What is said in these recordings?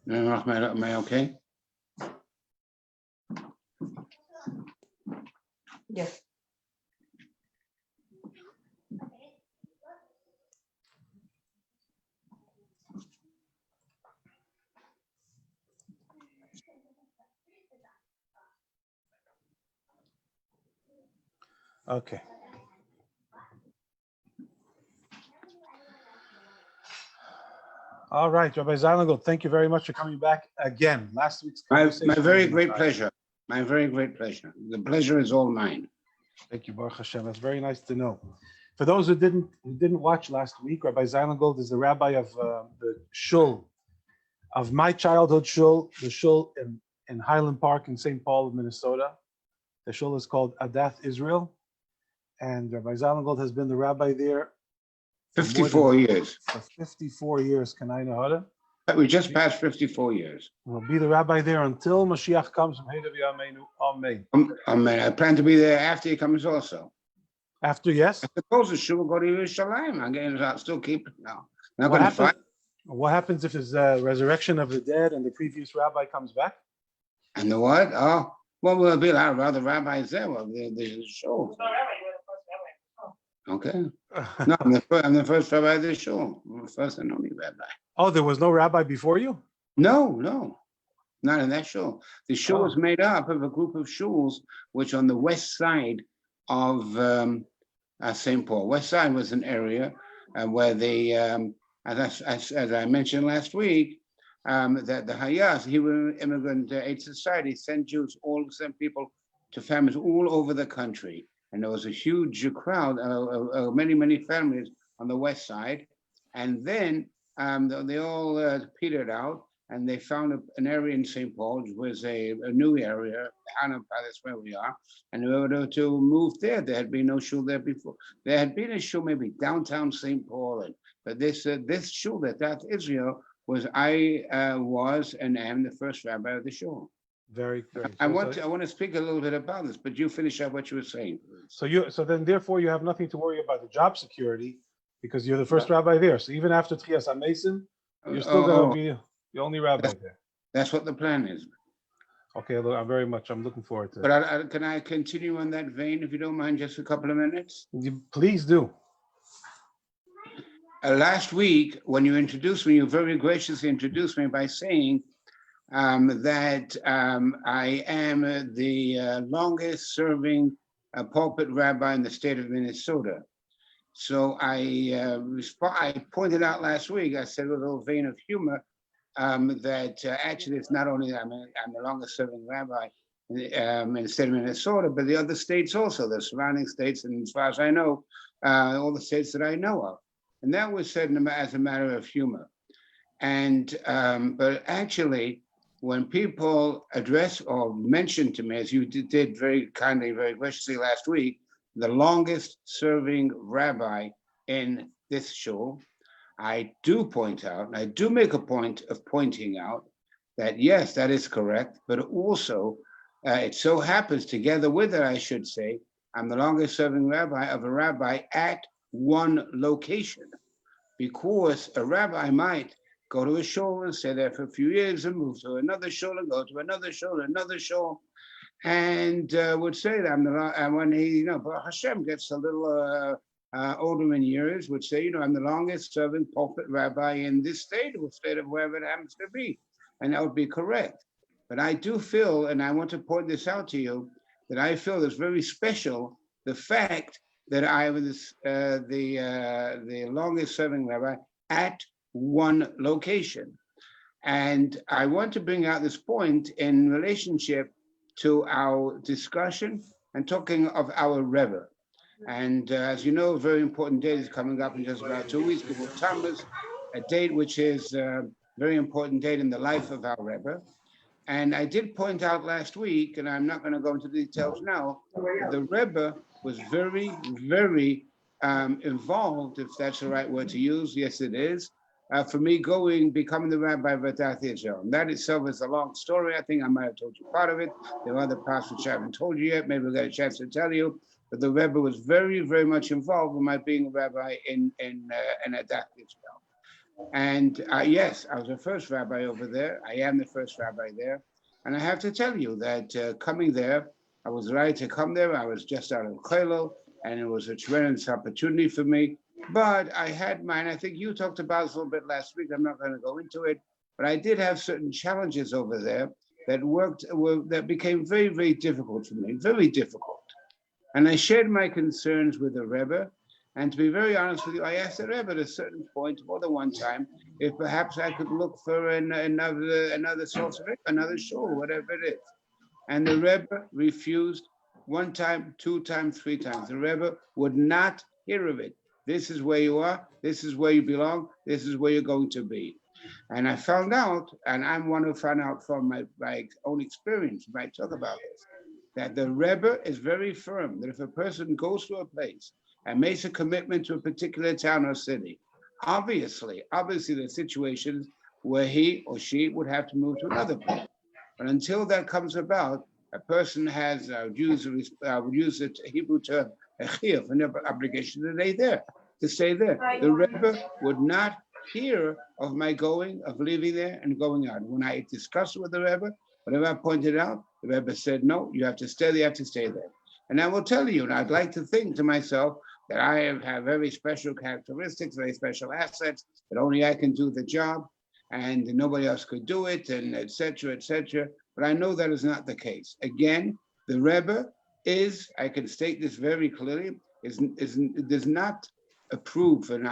Am I okay? Yes. Okay. All right, Rabbi Zeilingold, thank you very much for coming back again. Last week's My conversation. very great pleasure. My very great pleasure. The pleasure is all mine. Thank you, Baruch Hashem. That's very nice to know. For those who didn't watch last week, Rabbi Zeilingold is the rabbi of the shul of my childhood shul, the shul in Highland Park in St. Paul, Minnesota. The shul is called Adath Israel, and Rabbi Zeilingold has been the rabbi there 54 years. for 54 years. Can I know how to? We just passed 54 years. We'll be the rabbi there until Mashiach comes from Heidav Yameinu. Amen. Amen. I plan to be there after he comes also. After, yes? I suppose the shul will go to Yerushalayim. I'll still keep it now. Not What going to fight. What happens if there's a resurrection of the dead and the previous rabbi comes back? And the what? Oh, well, there'll be a lot of other rabbis there. Well, the shul. Okay. No, I'm the first rabbi of the shul. I'm the first and only rabbi. Oh, there was no rabbi before you? No. Not in that shul. The shul was made up of a group of shuls which on the west side of St. Paul. West side was an area where they, as I mentioned last week, that the Hayas, Hebrew Immigrant Aid Society, sent people to families all over the country. And there was a huge crowd, many families on the west side. And then they all petered out, and they found an area in St. Paul, which was a new area, Hana Palace, where we are, and they were to move there. There had been no shul there before. There had been a shul maybe downtown St. Paul, but this shul, that Israel, was and am the first rabbi of the shul. Very good. I want to speak a little bit about this, but you finish up what you were saying. So then therefore you have nothing to worry about the job security because you're the first rabbi there. So even after Tchias HaMesim, you're still going to be the only rabbi there. That's what the plan is. Okay, look, I'm looking forward to it. But can I continue on that vein, if you don't mind, just a couple of minutes? Please do. Last week, when you introduced me, you very graciously introduced me by saying that I am the longest serving pulpit rabbi in the state of Minnesota. So I pointed out last week, I said with a little vein of humor, that actually it's not only I'm the longest serving rabbi in the state of Minnesota, but the other states also, the surrounding states, and as far as I know, all the states that I know of. And that was said as a matter of humor. And but actually, when people address or mention to me, as you did very kindly, very graciously last week, the longest serving rabbi in this shul, I do point out, and I do make a point of pointing out that yes, that is correct, but also it so happens, together with it, I should say, I'm the longest serving rabbi of a rabbi at one location, because a rabbi might go to a shul and stay there for a few years and move to another shul and go to another shul, and would say that and when he, Baruch Hashem gets a little older in years, would say, I'm the longest serving pulpit rabbi in this state, or state of wherever it happens to be, and that would be correct. But I do feel, and I want to point this out to you, that I feel it's very special, the fact that I was the longest serving rabbi at one location. And I want to bring out this point in relationship to our discussion and talking of our Rebbe. And as you know, a very important date is coming up in just about 2 weeks, before Tammuz, a date which is a very important date in the life of our Rebbe. And I did point out last week, and I'm not going to go into details now, the Rebbe was very, very involved, if that's the right word to use. Yes, it is. For me becoming the rabbi of Adath Israel. And that itself is a long story. I think I might have told you part of it. There are other parts which I haven't told you yet. Maybe we'll get a chance to tell you. But the Rebbe was very, very much involved in my being a rabbi in Adath Israel. And yes, I was the first rabbi over there. I am the first rabbi there. And I have to tell you that coming there, I was ready to come there. I was just out of Kollel, and it was a tremendous opportunity for me. But I had mine. I think you talked about this a little bit last week. I'm not going to go into it, but I did have certain challenges over there that became very, very difficult for me, very difficult. And I shared my concerns with the Rebbe. And to be very honest with you, I asked the Rebbe at a certain point, more than one time, if perhaps I could look for another source of it, another shul, whatever it is. And the Rebbe refused one time, two times, three times. The Rebbe would not hear of it. This is where you are. This is where you belong. This is where you're going to be. And I found out, and I'm one who found out from my own experience, when I talk about this, that the Rebbe is very firm that if a person goes to a place and makes a commitment to a particular town or city, obviously, there are situations where he or she would have to move to another place. But until that comes about, a person has, would use the Hebrew term, a chiyuv, an obligation to stay there. The Rebbe would not hear of my of leaving there and going out. When I discussed with the Rebbe, whatever I pointed out, the Rebbe said, no, you have to stay there, you have to stay there. And I will tell you, and I'd like to think to myself that I have very special characteristics, very special assets, that only I can do the job and nobody else could do it, and et cetera, et cetera. But I know that is not the case. Again, the Rebbe is, I can state this very clearly, does not approve, and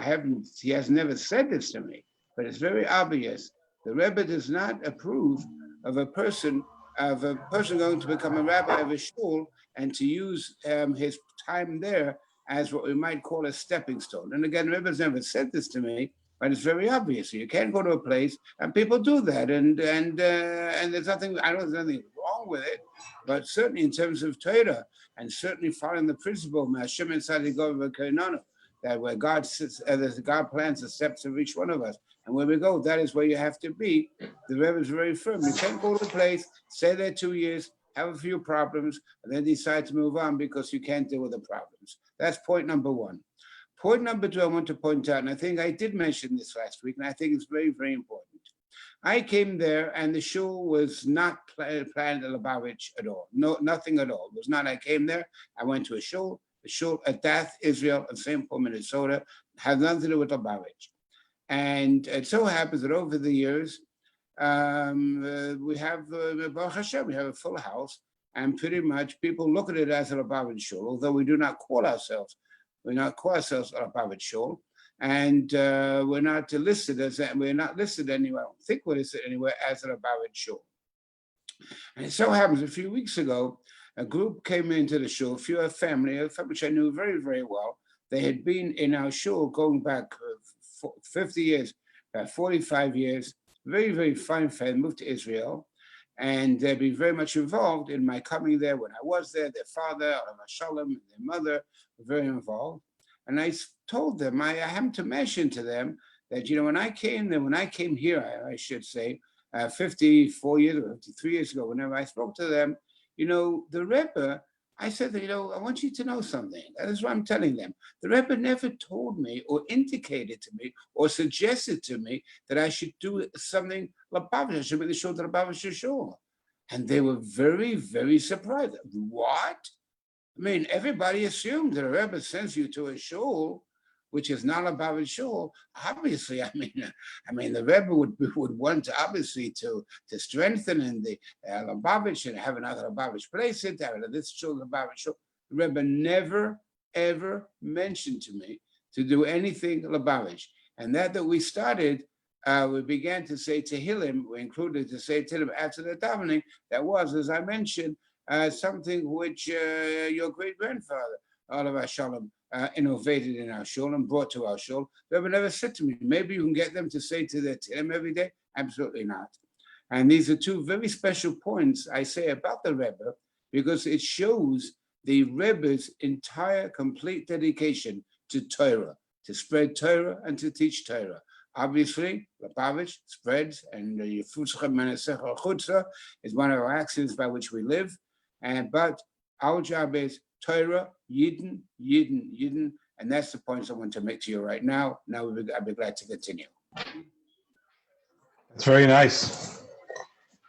he has never said this to me, but it's very obvious. The Rebbe does not approve of a person going to become a rabbi of a shul and to use his time there as what we might call a stepping stone. And again, the Rebbe's never said this to me, but it's very obvious. You can't go to a place, and people do that, and there's nothing. I know there's nothing wrong with it, but certainly in terms of Torah, and certainly following the principle, that where God sits, God plans the steps of each one of us, and where we go, that is where you have to be. The Rebbe is very firm. You can't go to a place, stay there 2 years, have a few problems, and then decide to move on because you can't deal with the problems. That's point number one. Point number two, I want to point out, and I think I did mention this last week, and I think it's very, very important. I came there, and the shul was not planned at Lubavitch at all. No, nothing at all. It was not. I came there. I went to a shul. The shul at Dath, Israel, in St. Paul, Minnesota, had nothing to do with Lubavitch. And it so happens that over the years, we have Baruch Hashem, we have a full house, and pretty much people look at it as a Lubavitch shul, although we do not call ourselves. We're not call ourselves a Lubavitch shul, and we're not listed anywhere. I don't think we're listed anywhere as a Lubavitch shul. And it so happens a few weeks ago, a group came into the shul, a family which I knew very, very well. They had been in our shul going back 50 years, about 45 years. Very, very fine family, moved to Israel. And they'd been very much involved in my coming there when I was there. Their father, Alav Shalom, and their mother were very involved. And I told them, I happened to mention to them that, when I came here, I should say, 54 years or 53 years ago, whenever I spoke to them, the Rebbe, I said that, I want you to know something. That is what I'm telling them. The Rebbe never told me or indicated to me or suggested to me that I should do something Lubavitch, I should be the shul to Lubavitch shul. And they were very, very surprised. What? I mean, everybody assumed that a Rebbe sends you to a shul, which is not a Lubavitch shul. Obviously, I mean, the Rebbe would want to obviously to strengthen in the Lubavitch and have another Lubavitch place, to have this shul, Lubavitch shul. The Rebbe never ever mentioned to me to do anything Lubavitch, and that we started. We began to say Tehillim. We included to say Tehillim after the davening. That was, as I mentioned, something which your great grandfather, Alav Shalom, innovated in our shul and brought to our shul. The Rebbe never said to me, maybe you can get them to say to their Tehillim every day. Absolutely not. And these are two very special points I say about the Rebbe, because it shows the Rebbe's entire complete dedication to Torah, to spread Torah and to teach Torah. Obviously, Lubavitch spreads, and Yifutzcha Menasecha Chutza is one of our axioms by which we live. But our job is Torah, Yidden, Yidden, Yidden, and that's the points I want to make to you right now. Now I'll be glad to continue. It's very nice.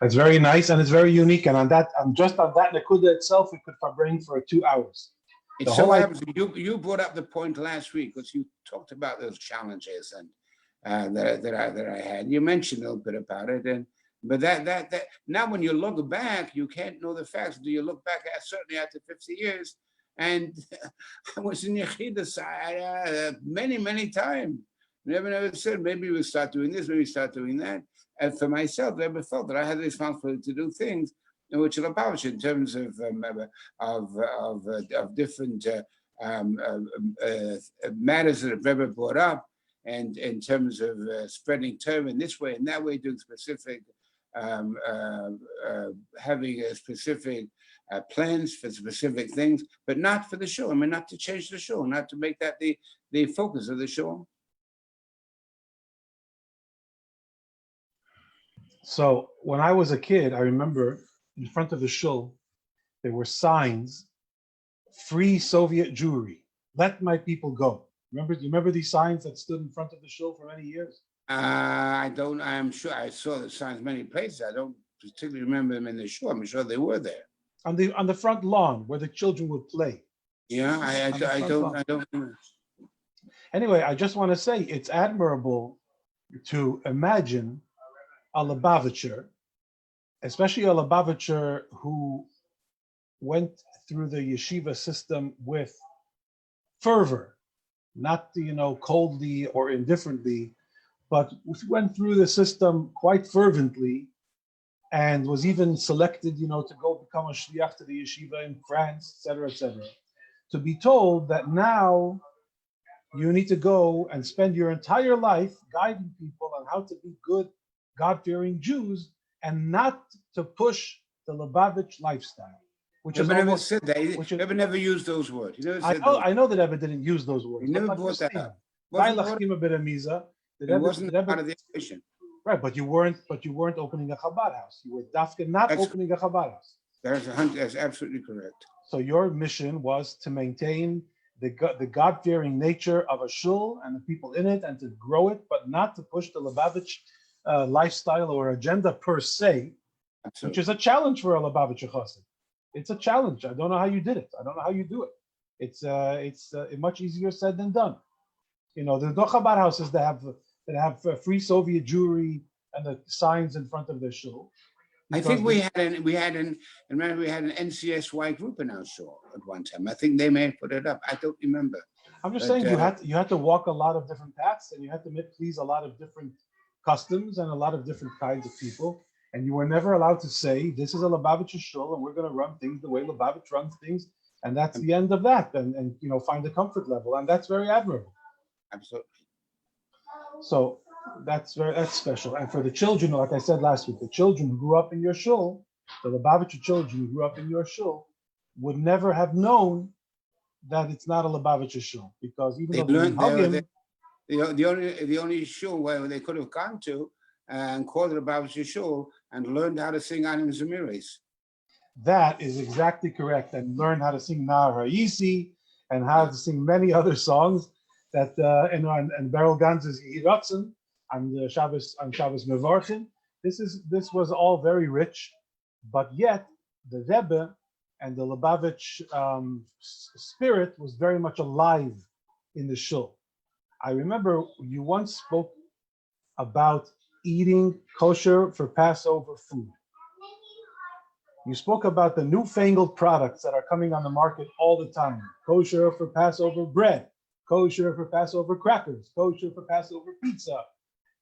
It's very nice and it's very unique. And just on that Nakuda itself, we could bring for 2 hours. It so happens you brought up the point last week because you talked about those challenges and that I had. You mentioned a little bit about it, but that now when you look back, you can't know the facts. Do you look back at certainly after 50 years? And I was in Yechidus many times. Never said maybe we'll start doing this, maybe start doing that. And for myself, I never felt that I had the responsibility to do things which are about in terms of different matters that have ever brought up, and in terms of spreading term in this way and that way, doing specific, having a specific plans for specific things, but not for the show. I mean, not to change the show, not to make that the focus of the show. So when I was a kid, I remember in front of the shul, there were signs, free Soviet Jewry, let my people go. You remember these signs that stood in front of the shul for many years? I'm sure I saw the signs many places. I don't particularly remember them in the shul. I'm sure they were there. On the front lawn where the children would play. Yeah, I don't know. Anyway, I just want to say it's admirable to imagine a Lubavitcher, especially a Lubavitcher who went through the yeshiva system with fervor, not coldly or indifferently, but went through the system quite fervently, and was even selected, to go become a shliach to the yeshiva in France, etc., etc. To be told that now you need to go and spend your entire life guiding people on how to be good, God-fearing Jews, and not to push the Lubavitch lifestyle, which is never said that. Rebbe never used those words. I know that Rebbe didn't use those words. He never brought that up. It wasn't part of the equation. Right, but you weren't opening a Chabad house. You were dafka not opening a Chabad house. That's absolutely correct. So your mission was to maintain the God-fearing nature of a shul and the people in it, and to grow it, but not to push the Lubavitch lifestyle or agenda per se, absolutely. Which is a challenge for a Lubavitcher chassid. It's a challenge. I don't know how you did it. I don't know how you do it. It's much easier said than done. There's no Chabad houses that have free Soviet Jewry and the signs in front of their shul. I think we had an NCSY group in our shul at one time. I think they may have put it up. I don't remember. I'm just saying you had to walk a lot of different paths, and you had to please a lot of different customs and a lot of different kinds of people. And you were never allowed to say, this is a Lubavitcher shul and we're going to run things the way Lubavitch runs things. And that's the end of that. And find a comfort level. And that's very admirable. Absolutely. So that's special. And for the children, like I said last week, the children who grew up in your shul, the Lubavitcher children who grew up in your shul, would never have known that it's not a Lubavitcher shul, because even though the only shul where they could have gone to and called it Lubavitcher shul and learned how to sing Anim Zemiris. That is exactly correct, and learned how to sing Nar Ha'isi and how to sing many other songs that and Beryl Ganz's Yiratzen and Shabbos Mevorchin. This was all very rich, but yet the Rebbe and the Lubavitch spirit was very much alive in the shul. I remember you once spoke about eating kosher for Passover food. You spoke about the newfangled products that are coming on the market all the time. Kosher for Passover bread, kosher for Passover crackers, kosher for Passover pizza.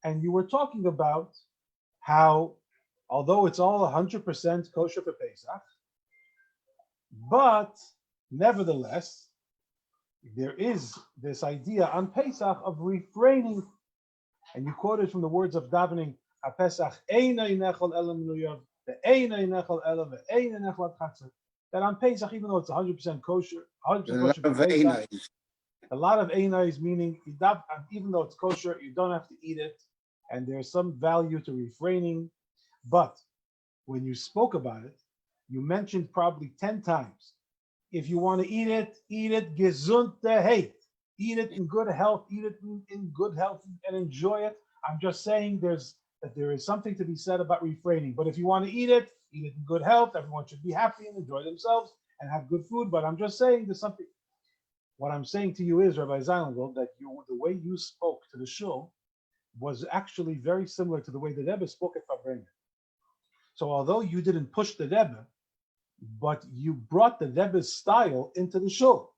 And you were talking about how, although it's all 100% kosher for Pesach, but nevertheless, there is this idea on Pesach of refraining. And you quoted from the words of davening, that on Pesach, even though it's 100% kosher, 100% kosher for Pesach, a lot of einais, meaning even though it's kosher, you don't have to eat it, and there's some value to refraining. But when you spoke about it, you mentioned probably 10 times, if you want to eat it gesundheit. Eat it in good health, eat it in good health and enjoy it I'm just saying there is something to be said about refraining. But if you want to eat it in good health. Everyone should be happy and enjoy themselves and have good food. But I'm just saying there's something. What I'm saying to you is, Rabbi Zeilingold, that the way you spoke to the shul was actually very similar to the way the Rebbe spoke at Fabrengen. So although you didn't push the Rebbe, but you brought the Rebbe's style into the shul.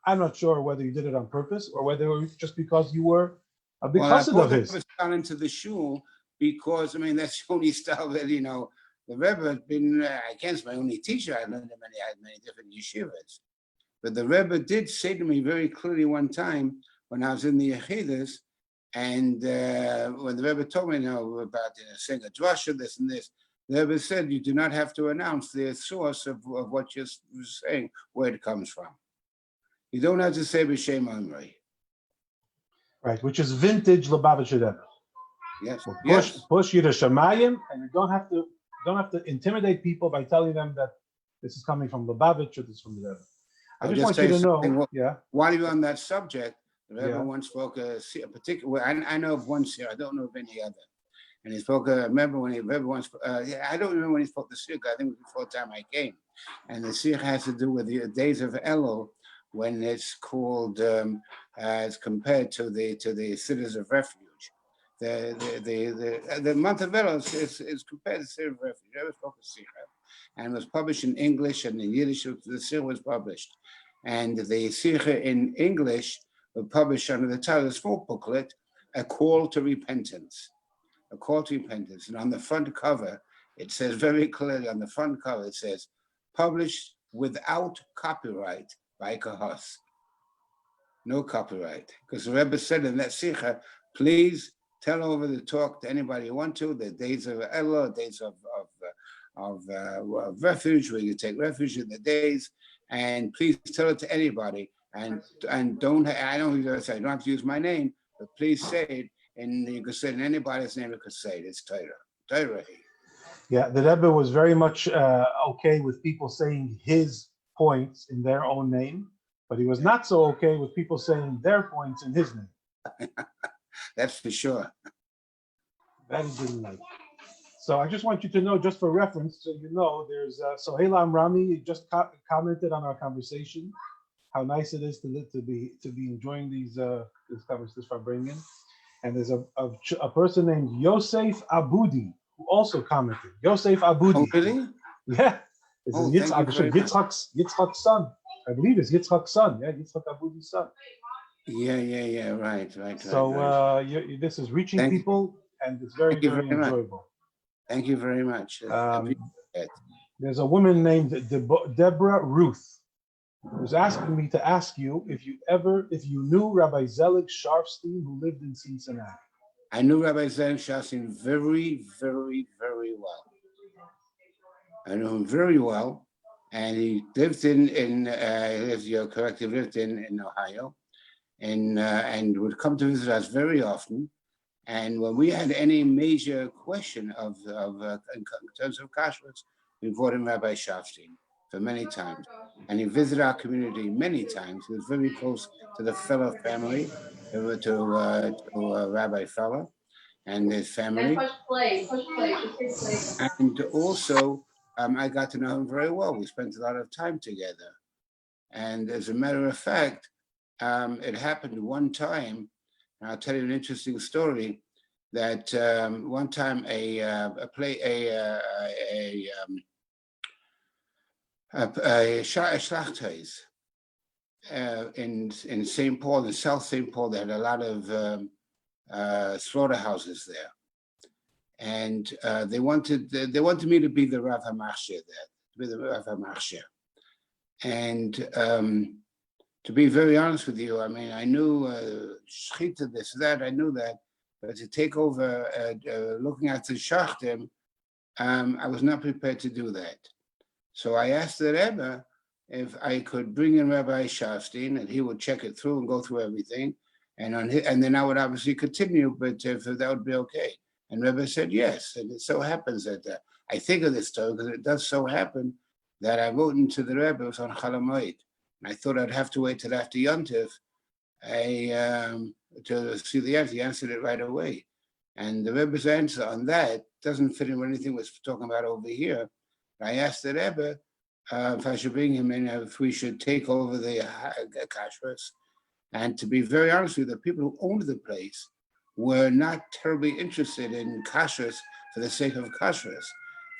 I'm not sure whether you did it on purpose or whether it was just because you were a big cousin of his. I got into the shul because, I mean, that's the only style that, you know, the Rebbe had been, I can't say my only teacher. I learned him I had many different yeshivas. But the Rebbe did say to me very clearly one time when I was in the Yechidus, and when the Rebbe told me, you know, about saying a drasha, this and this, the Rebbe said, you do not have to announce the source of what you're saying, where it comes from. You don't have to say b'shem Omri. Right, which is vintage Lubavitcher Rebbe. Yes. Push you to Shemayim, and you don't have to intimidate people by telling them that this is coming from Lubavitch or this is from the Rebbe. I just want you to know. While you're on that subject, the Rebbe once spoke a particular. I know of one seer. I don't know of any other. And he spoke. Remember when Rebbe once? I don't remember when he spoke the seer. I think it was before the time I came. And the seer has to do with the days of Elul, when it's called as compared to the cities of refuge. The month of Elul is compared to the city of refuge. Rebbe spoke a seer, and was published in English and in Yiddish. The seer was published. And the Sikha in English were published under the title, a small booklet, A Call to Repentance. A Call to Repentance. And on the front cover, it says very clearly on the front cover, it says, published without copyright by Kahos. No copyright. Because the Rebbe said in that Sikha, please tell over the talk to anybody you want to, the days of Elul, days of refuge, where you take refuge in the days, and please tell it to anybody, and don't. I don't say I don't have to use my name, but please say it, and you can say it in anybody's name. You could say it. It's Torah. Yeah, the Rebbe was very much okay with people saying his points in their own name, but he was not so okay with people saying their points in his name. That's for sure. That he didn't like. So I just want you to know, just for reference, so you know, there's Soheila Amrami just commented on our conversation, how nice it is to be enjoying this Farbrengen. And there's a person named Yosef Abudi who also commented. Yosef Abudi. Oh, really? Yeah. It's Yitzchak's son. I believe it's Yitzchak's son. Yeah, Yitzchak Abudi's son. Yeah. Right. So this is reaching people, and it's very enjoyable. Thank you very much. There's a woman named Deborah Ruth who's asking me to ask you if you knew Rabbi Zelig Sharfstein, who lived in Cincinnati. I knew Rabbi Zelig Sharfstein very, very, very well. I knew him very well, and he lived you're correct, he lived in Ohio, and would come to visit us very often. And when we had any major question in terms of kashrus, we brought in Rabbi Sharfstein for many times. And he visited our community many times. He was very close to the Feller family, to Rabbi Feller and his family. Push play. And also, I got to know him very well. We spent a lot of time together. And as a matter of fact, it happened one time. I'll tell you an interesting story. That one time a Schlachthaus in St. Paul, in South St. Paul, they had a lot of slaughterhouses there, and they wanted me to be the Rav HaMachshir there, and to be very honest with you, I mean, I knew Shechita, this, that, I knew that, but to take over looking at the Shachtim, I was not prepared to do that. So I asked the Rebbe if I could bring in Rabbi Sharfstein, and he would check it through and go through everything, and then I would obviously continue, but if that would be okay. And Rebbe said yes, and it so happens that I think of this story because it does so happen that I wrote into the Rebbe, it was on Chol Hamoed. I thought I'd have to wait till after Yontif. to see the answer. He answered it right away. And the Rebbe's answer on that doesn't fit in with anything we're talking about over here. I asked the Rebbe if I should bring him in, if we should take over the kashrus. And to be very honest with you, the people who owned the place were not terribly interested in kashrus for the sake of kashrus.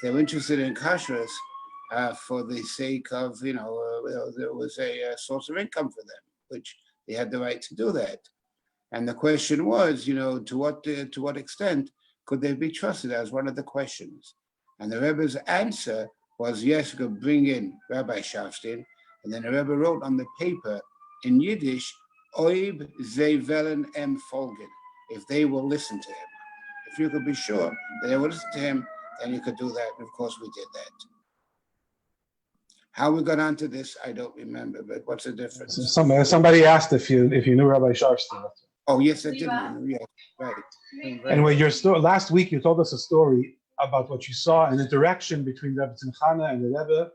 They were interested in kashrus for the sake of, there was a source of income for them, which they had the right to do that. And the question was, to what extent could they be trusted? That was one of the questions. And the Rebbe's answer was, yes, you could bring in Rabbi Shavstein. And then the Rebbe wrote on the paper in Yiddish, Oib ze velen em folgen, if they will listen to him. If you could be sure that they will listen to him, then you could do that. And of course, we did that. How we got onto this, I don't remember, but what's the difference? Somebody asked if you knew Rabbi Sharfstein. Oh, yes, I did. Yeah, right. Anyway, your story last week, you told us a story about what you saw, an interaction between Rebbe Tzimchana and the Rebbe.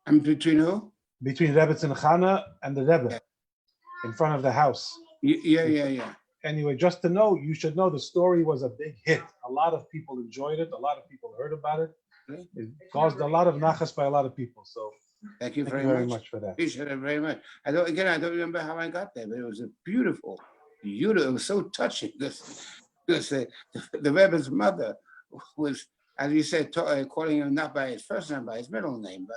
And between who? Between Rebbe Tzimchana and the Rebbe, yeah. In front of the house. Yeah. Anyway, just to know, you should know the story was a big hit. A lot of people enjoyed it. A lot of people heard about it. It caused a lot of nachas by a lot of people. So thank you very much for that. Appreciate it very much. I don't remember how I got there, but it was a beautiful. It was so touching. The Rebbe's mother was, as you said, calling him not by his first name, by his middle name,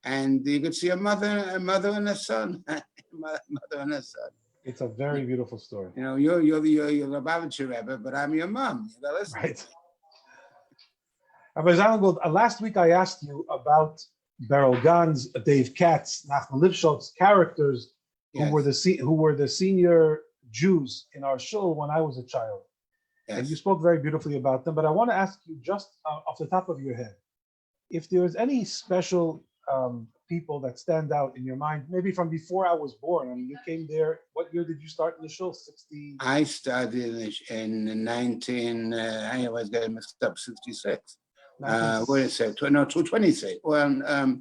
and you could see a mother and a son, mother and a son. It's a very beautiful story. You're Lubavitcher Rebbe, but I'm your mom. You gotta listen. Right. Rabbi Zeilingold, last week I asked you about Beryl Gans, Dave Katz, Nachman Lifshot's characters. Yes. Who were the senior Jews in our shul when I was a child. Yes. And you spoke very beautifully about them, but I want to ask you just off the top of your head, if there was any special people that stand out in your mind, maybe from before I was born. I mean, you came there, what year did you start in the shul? 60? I started in 19, I was getting mixed up, 66. What did it say? No, 226. Well,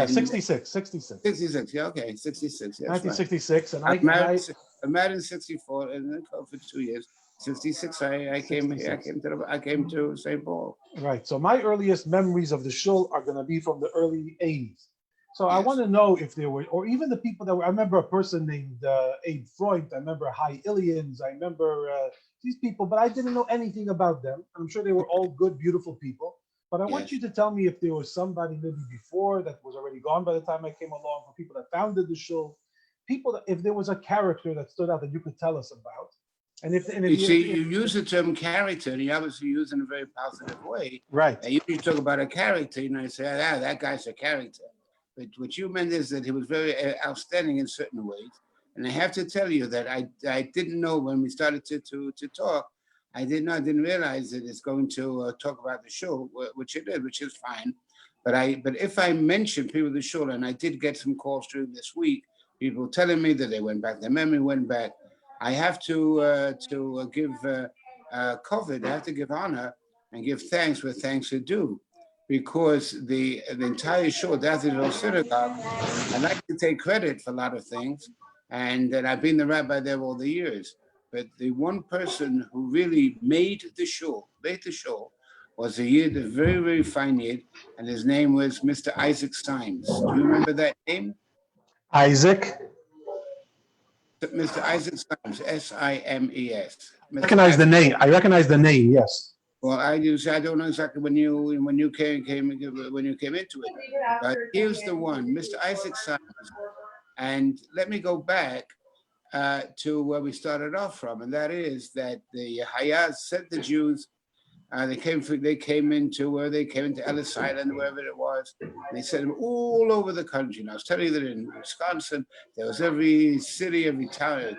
66. 66, yeah, okay, 66, yes, 1966, right. And I married in 64, and then for 2 years. 66, I came to St. Paul. Right, so my earliest memories of the shul are going to be from the early 80s. So yes. I want to know if there were, or even the people that were, I remember a person named Abe Freund, I remember Hai Ilians, I remember these people, but I didn't know anything about them. I'm sure they were all good, beautiful people. But I want you to tell me if there was somebody maybe before that was already gone by the time I came along, for people that founded the shul, people that, if there was a character that stood out that you could tell us about. And if you use the term character, and you obviously use it in a very positive way. Right. And you talk about a character, you say, that guy's a character. But what you meant is that he was very outstanding in certain ways. And I have to tell you that I didn't know when we started to talk. I didn't realize that it's going to talk about the show, which it did, which is fine. But if I mention people of the show, and I did get some calls during this week, people telling me that they went back, their memory went back. I have to give COVID. I have to give honor and give thanks where thanks are due, because the entire show, the Athletic Synagogue, I like to take credit for a lot of things, and that I've been the rabbi there all the years. But the one person who really made the show was a Yid, a very, very fine Yid, and his name was Mr. Isaac Symes. Do you remember that name? Isaac? Mr. Isaac Symes, S-I-M-E-S. I recognize the name, yes. Well, I don't know exactly when you came into it, but here's the one, Mr. Isaac Symes. And let me go back to where we started off from, and that is that the Hayaz sent the Jews. They came into Ellis Island, wherever it was. They sent them all over the country. And I was telling you that in Wisconsin, there was every city, every town.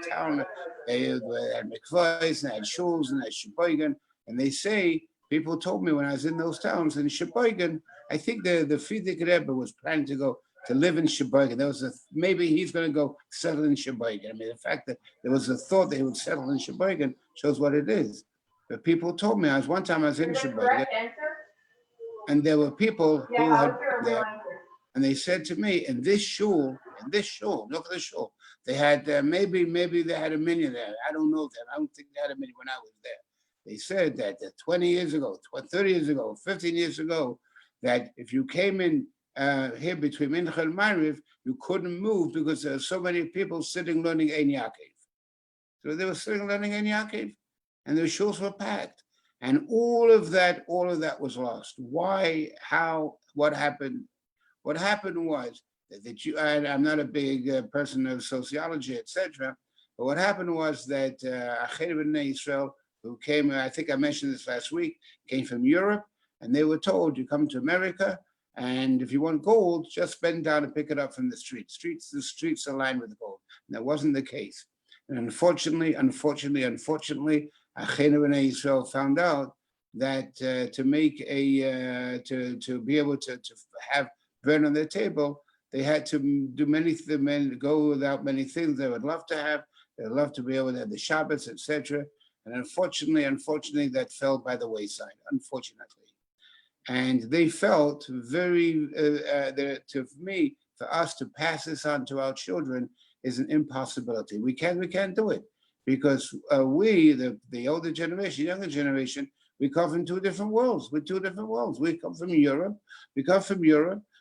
They had mikvahs, and they had shuls, and they had sheboygan. And they say, people told me when I was in those towns in Sheboygan, I think the Frierdiker Rebbe was planning to live in Sheboygan. There was maybe he's going to go settle in Sheboygan. I mean, the fact that there was a thought that he would settle in Sheboygan shows what it is. But people told me, one time I was in Sheboygan, and there were people who had been there, and they said to me, in this shul, look at the shul, They had maybe they had a million there. I don't know that. I don't think they had a million when I was there. They said that 20 years ago, 30 years ago, 15 years ago, that if you came in here between Mincha and Mariv, you couldn't move because there are so many people sitting learning Ein Yaakov. So they were sitting learning Ein Yaakov, and the shuls were packed. And all of that was lost. Why? How? What happened? What happened was that I'm not a big person of sociology, etc. But what happened was that Acher B'nai Israel, who came, I think I mentioned this last week, came from Europe, and they were told, you come to America, and if you want gold, just bend down and pick it up from the streets. The streets are lined with gold. And that wasn't the case. And unfortunately, Acher B'nai Israel found out that to make to be able to have bread on their table, they had to do many things, go without many things they would love to have. They'd love to be able to have the Shabbos, etc. And unfortunately, that fell by the wayside, unfortunately. And they felt very, for us to pass this on to our children is an impossibility. We can't do it because we, the older generation, younger generation, we come from two different worlds. We're two different worlds. We come from Europe.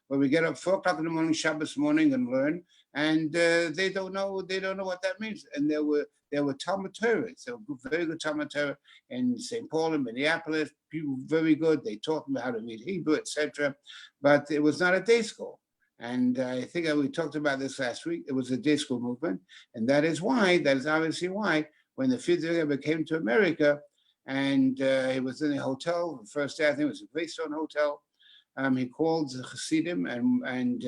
Where we get up 4 o'clock in the morning, Shabbos morning, and learn, and they don't know what that means. And there were Talmud Torahs, there were very good Talmud Torah in St. Paul and Minneapolis. People very good. They taught them how to read Hebrew, etc. But it was not a day school. And I think we talked about this last week. It was a day school movement, and that is obviously why when the Fifth Rebbe came to America, and he was in a hotel. The first day, I think it was a Greystone Hotel. He called the Hasidim, and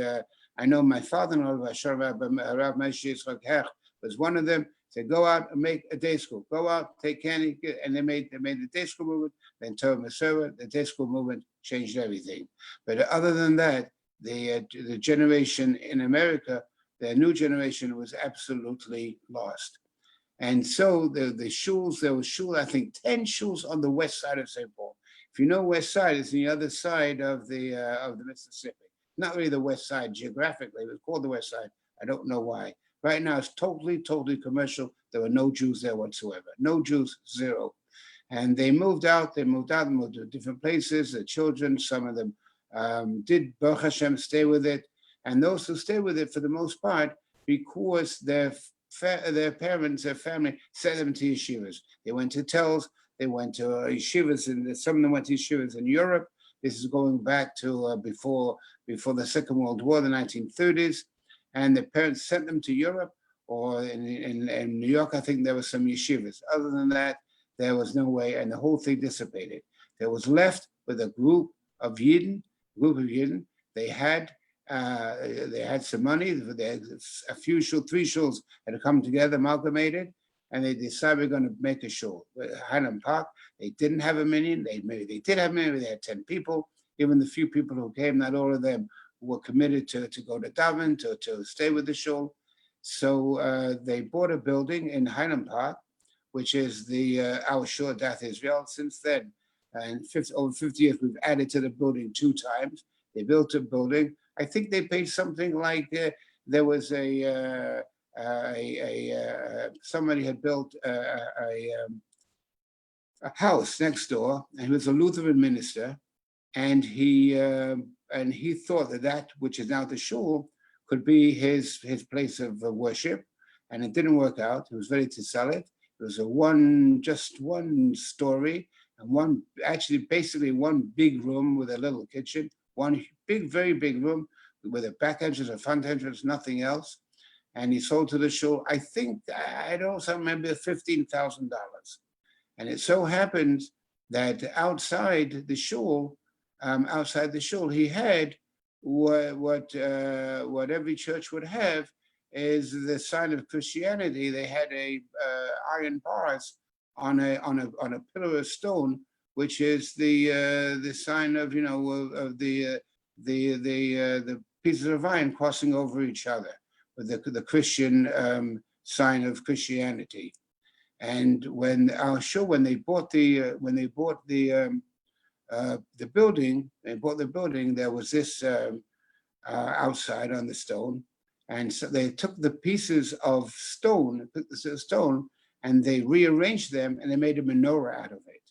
I know my father-in-law, Rav Moshe Yitzchak Hech, was one of them. Said, go out and make a day school. Go out, take candy, and they made the day school movement. Then Torah Masorah, the day school movement changed everything. But other than that, the generation in America, the new generation was absolutely lost. And so the shuls, there was I think 10 shuls on the west side of St. Paul. If you know west side, it's the other side of the Mississippi. Not really the west side geographically, it was called the west side. I don't know why. Right now it's totally commercial. There were no Jews there whatsoever. No Jews, zero. And they moved to different places. The children, some of them did, Baruch Hashem, stay with it. And those who stay with it for the most part, because their parents, their family sent them to yeshivas. They went to Tells, they went to yeshivas, and some of them went to yeshivas in Europe. This is going back to before the Second World War, the 1930s. And the parents sent them to Europe, or in New York, I think there were some yeshivas. Other than that, there was no way, and the whole thing dissipated. There was left with a group of Yidden. They had some money. They had a few shuls, 3 shuls had come together, amalgamated, and they decided we're going to make a shul. Highland Park, they didn't have a million. They did have a million. They had 10 people. Even the few people who came, not all of them were committed to go to Davin, to stay with the shul. So they bought a building in Highland Park, which is our shul Dath Israel. Since then, over 50 years, we've added to the building 2 times. They built a building. I think they paid something like there was somebody had built a house next door, and he was a Lutheran minister, and he thought that which is now the shul could be his place of worship, and it didn't work out. He was ready to sell it. It was just one story, and basically one big room with a little kitchen, one big, very big room with a back entrance, a front entrance, nothing else. And he sold to the shul, I think, I don't remember, $15,000. And it so happens that outside the shul, he had what every church would have is the sign of Christianity. They had iron bars on a pillar of stone, which is the sign of the pieces of iron crossing over each other, with the Christian sign of Christianity. And when they bought the building, there was this outside on the stone, And so they took the pieces of stone, and they rearranged them, and they made a menorah out of it.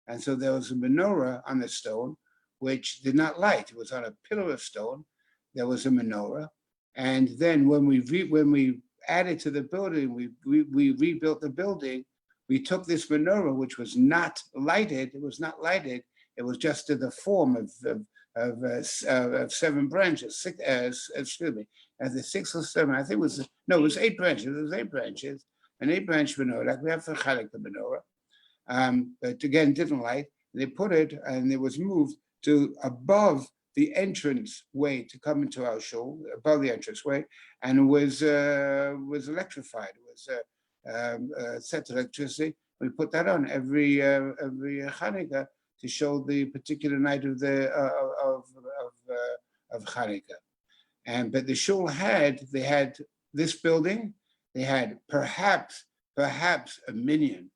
And so there was a menorah on the stone, which did not light. It was on a pillar of stone. There was a menorah. And then when we added to the building, we rebuilt the building. We took this menorah, which was not lighted. It was not lighted. It was just in the form of 7 branches. Excuse me, the 6 or 7. I think it was no, it was 8 branches. It was 8 branches, an 8-branch menorah, like we have for Chanukah menorah. But again, didn't light. They put it, and it was moved to above the entrance way to come into our shul, above the entrance way, and was electrified. It was set to electricity. We put that on every Chanukah to show the particular night of the of Chanukah. But the shul had this building. They had perhaps a million.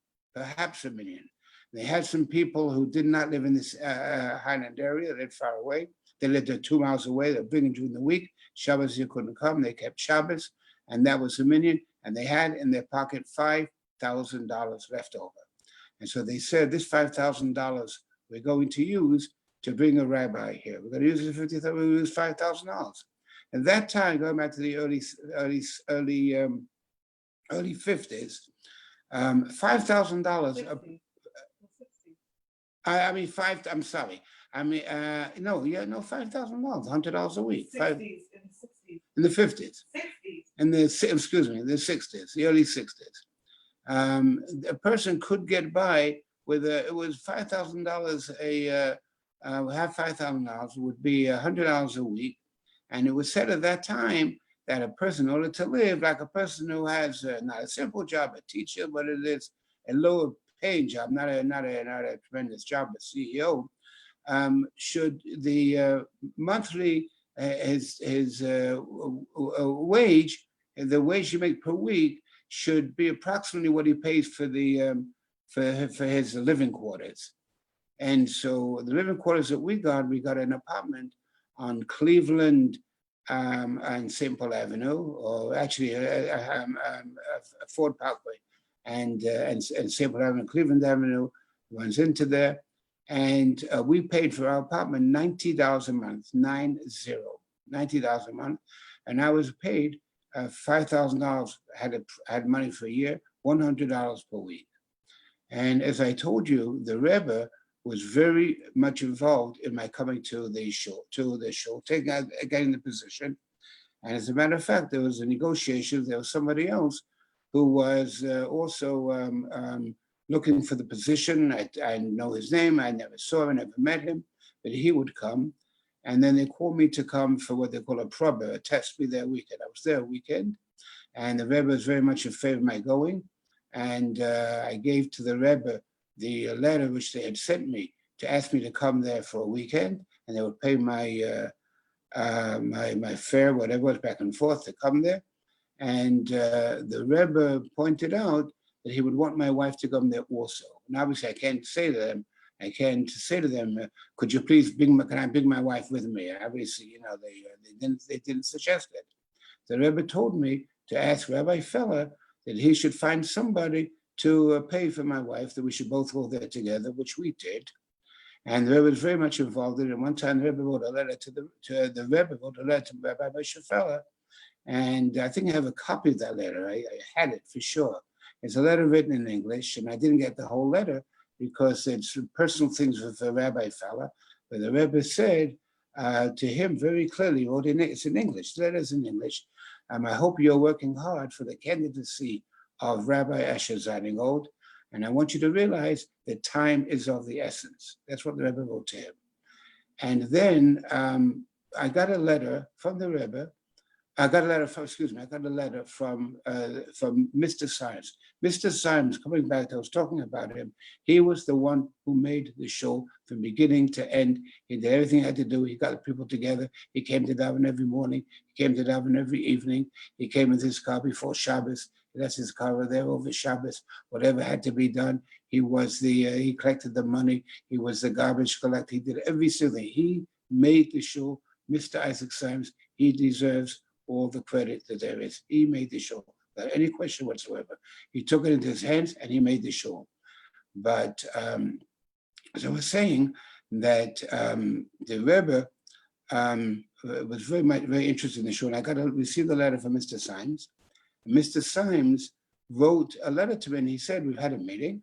They had some people who did not live in this Highland area. They lived far away. They lived 2 miles away. They were bringing during the week. Shabbos you couldn't come. They kept Shabbos, and that was a million. And they had in their pocket $5,000 left over. And so they said, this $5,000 we're going to use to bring a rabbi here. We're going to use it 50,000. We use $5,000. At that time, going back to the early 50s, $5,000. I mean, I'm sorry. I mean, $5,000, $100 a week. In the 50s. In the 60s, the early 60s. A person could get by with it was $5,000 have $5,000 would be $100 a week. And it was said at that time that a person, in order to live, like a person who has not a simple job, a teacher, but it is a lower paying job, not a tremendous job, a CEO, should the monthly his wage, the wage you make per week, should be approximately what he pays for the for his living quarters. And so the living quarters that we got an apartment on Cleveland and St. Paul Avenue, or actually Ford Parkway, and St. Paul Avenue, Cleveland Avenue runs into there. And we paid for our apartment $90 a month, $90 a month. And I was paid $5,000, had money for a year, $100 per week. And as I told you, the Rebbe was very much involved in my coming to the shul, getting the position. And as a matter of fact, there was a negotiation. There was somebody else who was also looking for the position. I know his name. I never saw him, I never met him, but he would come. And then they called me to come for what they call a proba, a test, be there a weekend. I was there a weekend, and the Rebbe was very much in favor of my going. And I gave to the Rebbe the letter which they had sent me to ask me to come there for a weekend, and they would pay my my fare, whatever it was, back and forth to come there. And the Rebbe pointed out that he would want my wife to come there also. And obviously, I can't say to them, could you please can I bring my wife with me? Obviously, you know, they didn't suggest it. The Rebbe told me to ask Rabbi Feller that he should find somebody to pay for my wife, that we should both go there together, which we did. And the Rebbe was very much involved in it. One time, the Rebbe wrote a letter to Rabbi Moshe Feller, and I think I have a copy of that letter. I had it for sure. It's a letter written in English, and I didn't get the whole letter because it's personal things with the Rabbi Feller. But the Rebbe said to him very clearly, it's in English, the letter's in English. I hope you're working hard for the candidacy of Rabbi Asher Zeilingold, and I want you to realize that time is of the essence. That's what the Rebbe wrote to him. And then I got a letter from the Rebbe. I got a letter from Mr. Symes. Mr. Symes, coming back, I was talking about him. He was the one who made the show from beginning to end. He did everything he had to do. He got the people together. He came to daven every morning. He came to daven every evening. He came with his car before Shabbos. That's his car over there over Shabbos. Whatever had to be done, he collected the money. He was the garbage collector. He did every single thing. He made the show. Mr. Isaac Symes, he deserves all the credit that there is. He made the shul without any question whatsoever. He took it into his hands and he made the shul. But as I was saying, that the Rebbe was very interested in the shul. And I received a letter from Mr. Symes. Mr. Symes wrote a letter to me and he said, we've had a meeting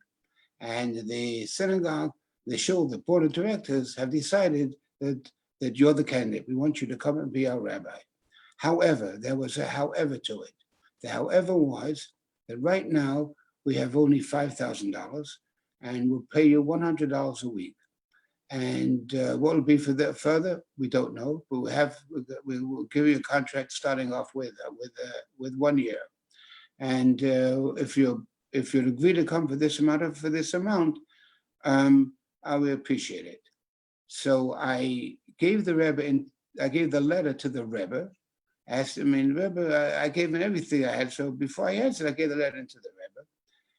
and the synagogue, the shul, the board of directors have decided that you're the candidate. We want you to come and be our rabbi. However, there was a however to it. The however was that right now we have only $5,000 and we'll pay you $100 a week. And what will be for that further, we don't know. But we will give you a contract starting off with 1 year. And if you agree to come for this amount, I will appreciate it. So I gave the letter to the Rebbe. Asked him, Rebbe, I gave him everything I had. So before I answered, I gave the letter to the Rebbe.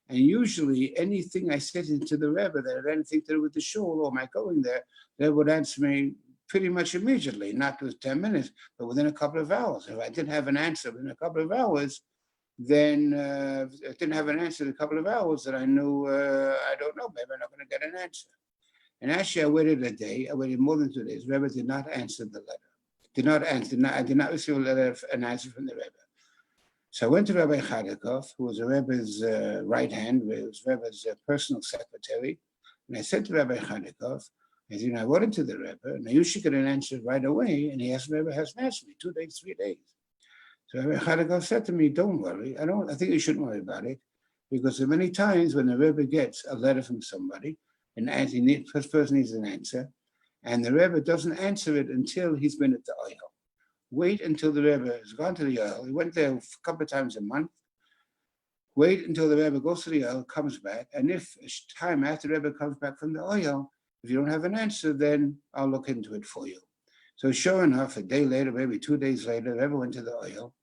And usually anything I said into the Rebbe that had anything to do with the shul or my going there, they would answer me pretty much immediately, not with 10 minutes, but within a couple of hours. If I didn't have an answer within a couple of hours, then I didn't have an answer in a couple of hours, that I knew, I don't know, maybe I'm not going to get an answer. And actually, I waited a day. I waited more than 2 days. Rebbe did not answer the letter. I did not receive an answer from the Rebbe. So I went to Rabbi Chadikov, who was the Rebbe's right hand, who was Rebbe's personal secretary. And I said to Rabbi Chadikov, I wrote to the Rebbe, and I usually get an answer right away. And the Rebbe hasn't answered me 2 days, 3 days. So Rabbi Chadikov said to me, don't worry. I think you shouldn't worry about it, because there are many times when the Rebbe gets a letter from somebody, and the first person needs an answer, and the Rebbe doesn't answer it until he's been at the oil. Wait until the Rebbe has gone to the oil. He went there a couple of times a month. Wait until the Rebbe goes to the oil, comes back, and if time after the Rebbe comes back from the oil, if you don't have an answer, then I'll look into it for you. So sure enough, a day later, maybe 2 days later, the Rebbe went to the oil,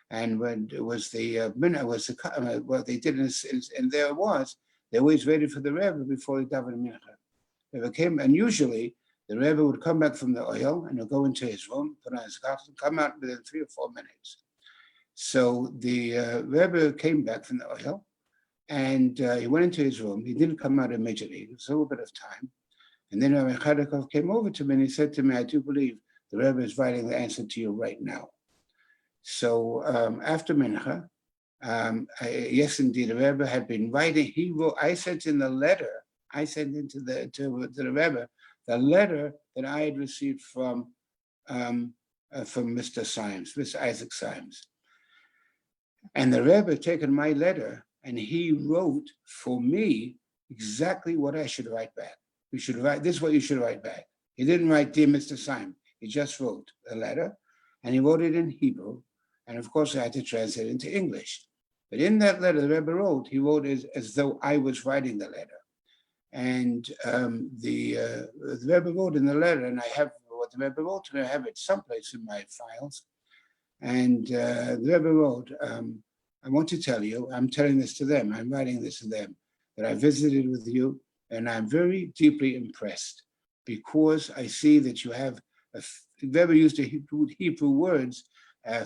and when it was what they did, and there it was, they always waited for the Rebbe before he davened mincha. The Rebbe came, and usually the Rebbe would come back from the oil and he'll go into his room, put on his costume, come out within 3 or 4 minutes. So the Rebbe came back from the oil and he went into his room. He didn't come out immediately. It was a little bit of time. And then Rabbi Chadikov came over to me and he said to me, I do believe the Rebbe is writing the answer to you right now. So after mincha, yes, indeed, the Rebbe had been writing. He wrote. I sent in the letter. I sent into to the Rebbe the letter that I had received from Mr. Symes, Mr. Isaac Symes, and the Rebbe had taken my letter and he wrote for me exactly what I should write back. You should write. This is what you should write back. He didn't write, "Dear Mr. Symes." He just wrote a letter, and he wrote it in Hebrew, and of course I had to translate it into English. But in that letter the Rebbe wrote, he wrote as though I was writing the letter. And the Rebbe wrote in the letter, and I have what the Rebbe wrote, and I have it someplace in my files. And the Rebbe wrote, I want to tell you, I'm telling this to them, I'm writing this to them, that I visited with you, and I'm very deeply impressed because I see that you have, the Rebbe used the Hebrew words,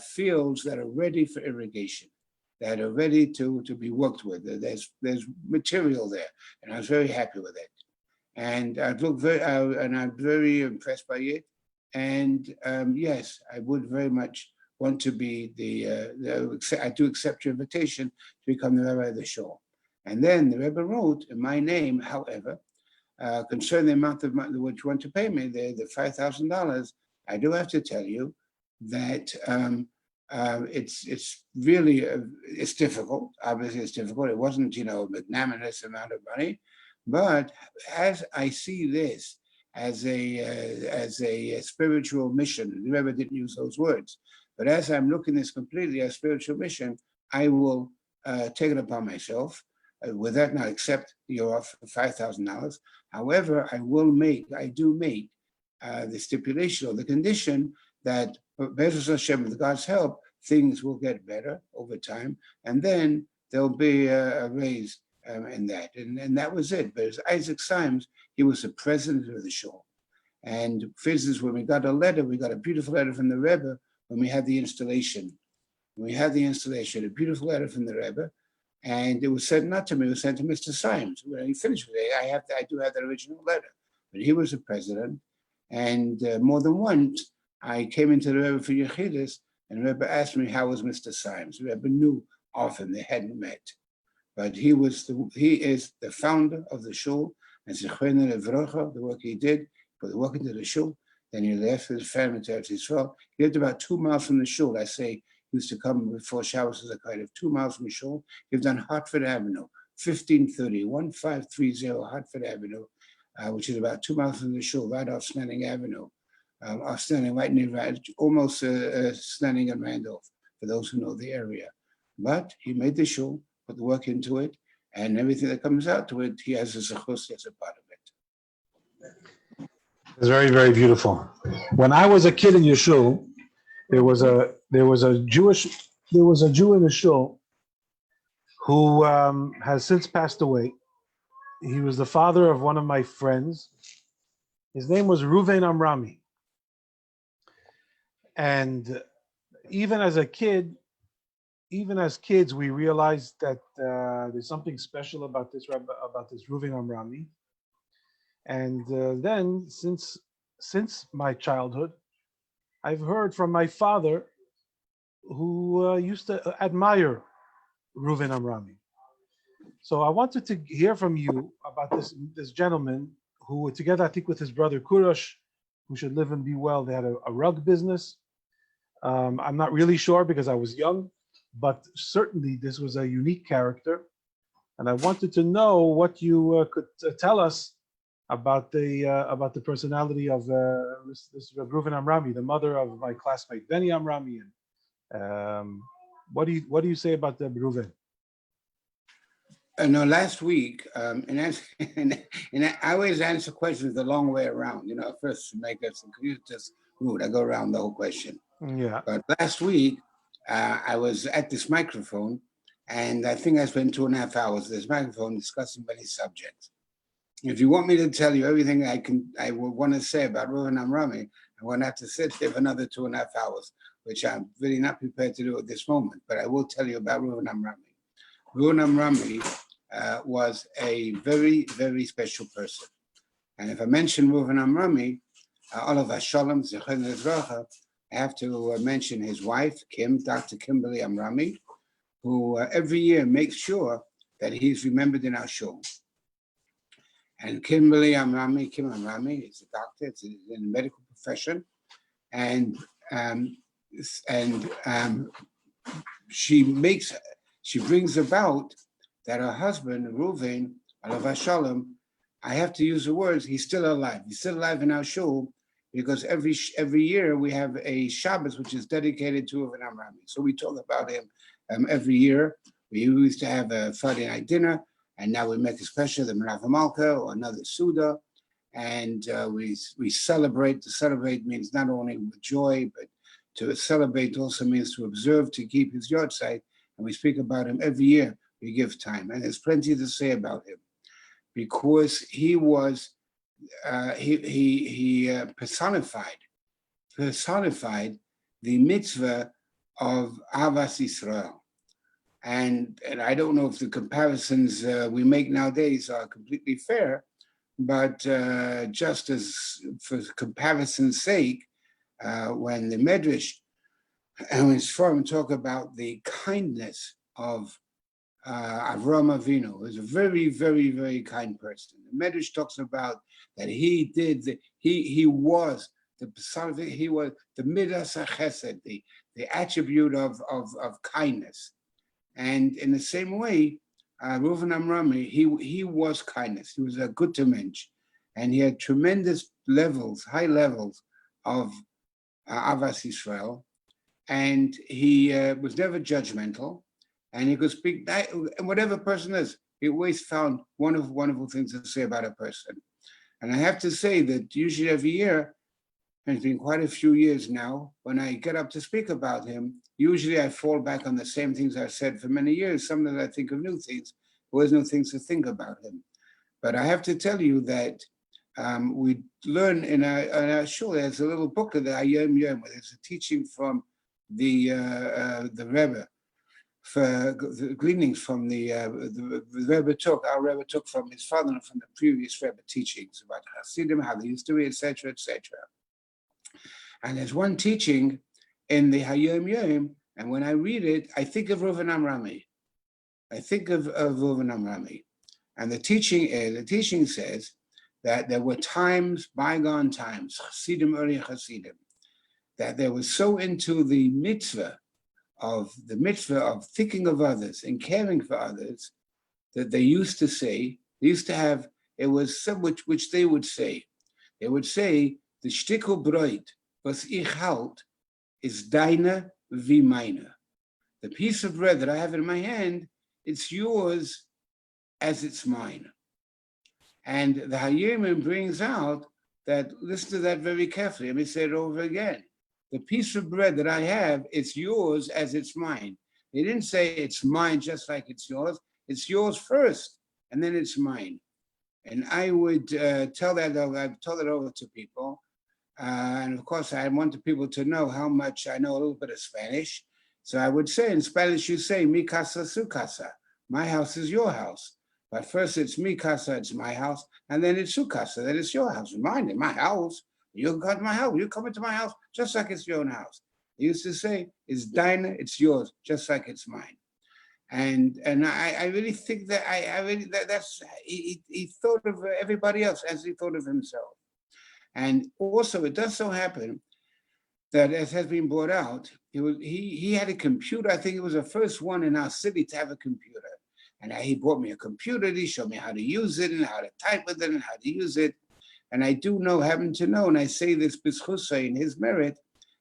fields that are ready for irrigation, that are ready to be worked with. There's material there, and I was very happy with it. And I'm very impressed by it. And yes, I would very much want to be I do accept your invitation to become the Rabbi of the shul. And then the Rebbe wrote in my name, however, concerning the amount of money which you want to pay me, the $5,000, I do have to tell you that it's really it's difficult. Obviously, it's difficult. It wasn't a magnanimous amount of money, but as I see this as a spiritual mission, the Rebbe didn't use those words, but as I'm looking at this completely as spiritual mission, I will take it upon myself. With that, not accept your offer for $5,000. However, I do make the stipulation or the condition that, Be'ez Hashem, with God's help, things will get better over time, and then there'll be a raise in that. And that was it. But as Isaac Symes, he was the president of the shul. And for instance, when we got a beautiful letter from the Rebbe, when we had the installation. A beautiful letter from the Rebbe, and it was sent not to me, it was sent to Mr. Symes. When he finished with it, I do have that original letter, but he was the president, and more than once, I came into the Rebbe for Yechidus, and the Rebbe asked me how was Mr. Symes. The Rebbe knew of him, they hadn't met, but he is the founder of the shul, and Zechreinu Levrocha, the work he did, put the work into the shul. Then he left with his family to Eretz Yisrael. He lived about 2 miles from the shul. I say he used to come before showers as a kind of 2 miles from the shul. He lived on Hartford Avenue, 1530 Hartford Avenue, which is about 2 miles from the shul, right off Snelling Avenue, standing right near, almost Snelling and Randolph, for those who know the area. But he made the shul, put the work into it, and everything that comes out to it, he has a zechus as a part of it. It's very, very beautiful. When I was a kid in Yeshua, there was a Jew in the shul who has since passed away. He was the father of one of my friends. His name was Reuven Amrami. And even as kids, we realized that there's something special about this Reuven Amrami. And then, since my childhood, I've heard from my father, who used to admire Reuven Amrami. So I wanted to hear from you about this gentleman who, together, I think, with his brother Kurosh, who should live and be well, they had a rug business. I'm not really sure because I was young, but certainly this was a unique character. And I wanted to know what you could tell us about the personality of this Reuven Amrami, the mother of my classmate Benny Amrami. And what do you say about the Reuven? No, last week, and I always answer questions the long way around. First to make us just rude, I go around the whole question. Yeah. But last week, I was at this microphone, and I think I spent 2.5 hours at this microphone discussing many subjects. If you want me to tell you everything I would want to say about Reuven Amrami, I won't have to sit there for another 2.5 hours, which I'm really not prepared to do at this moment. But I will tell you about Reuven Amrami. Reuven Amrami was a very, very special person. And if I mention Reuven Amrami, Olav Shalom, Zeilingold Zechreinu, I have to mention his wife, Dr. Kimberly Amrami, who every year makes sure that he's remembered in our shul. And Kim Amrami is a doctor, it's in the medical profession, and she brings about that her husband, Reuven, Alav Shalom, I have to use the words, he's still alive. He's still alive in our shul because every year we have a Shabbos which is dedicated to Reuven Amrami. So we talk about him every year. We used to have a Friday night dinner, and now we make a special, the Merava Malka or another Suda, and we celebrate. To celebrate means not only with joy, but to celebrate also means to observe, to keep his yortzeit, and we speak about him every year. We give time, and there's plenty to say about him, because he was he personified the mitzvah of Avas Yisrael. And I don't know if the comparisons we make nowadays are completely fair, but just as for comparison's sake, when the Medrash and his forum talk about the kindness of Avraham Avinu, who is a very, very, very kind person. The Medrash talks about that he was the midas chesed, the attribute of kindness. And in the same way, Reuven Amrami, he was kindness. He was a guter mensch, and he had tremendous high levels of Avas Yisrael, and he was never judgmental, and he could speak, whatever person is, he always found wonderful things to say about a person. And I have to say that usually every year, and it's been quite a few years now, when I get up to speak about him, usually I fall back on the same things I've said for many years. Sometimes I think of new things, always new things to think about him. But I have to tell you that we learn in our shul, there's a little book of the Ayom Yom, where there's a teaching from the Rebbe, for the gleanings from the Rebbe took, our Rebbe took from his father and from the previous Rebbe teachings about Hasidim, how they used to be, etc., etc. And there's one teaching in the Hayom Yom, and when I read it, I think of Reuven Amrami. I think of Reuven Amrami. And the teaching says that there were times, bygone times, Hasidim, early Hasidim, that they were so into the mitzvah of thinking of others and caring for others, that they used to say, it was some which they would say. They would say, the shtickl broit, was ich halt, is deine wie meine. The piece of bread that I have in my hand, it's yours as it's mine. And the Hayom brings out that, listen to that very carefully. Let me say it over again. The piece of bread that I have, it's yours as it's mine. They didn't say it's mine just like it's yours first, and then it's mine. And I would tell that over, I've told it over to people. And of course, I wanted people to know how much I know a little bit of Spanish. So I would say, in Spanish, you say, mi casa, su casa. My house is your house. But first it's mi casa, it's my house, and then it's su casa, then it's your house. Mine, my house. You come to my house. You come into my house just like it's your own house. He used to say, "It's deine, it's yours, just like it's mine." And I really think that that's he thought of everybody else as he thought of himself. And also, it does so happen that, as has been brought out, he had a computer. I think it was the first one in our city to have a computer. And he bought me a computer. He showed me how to use it and how to type with it and how to use it. And I do happen to know, and I say this b'schusa in his merit,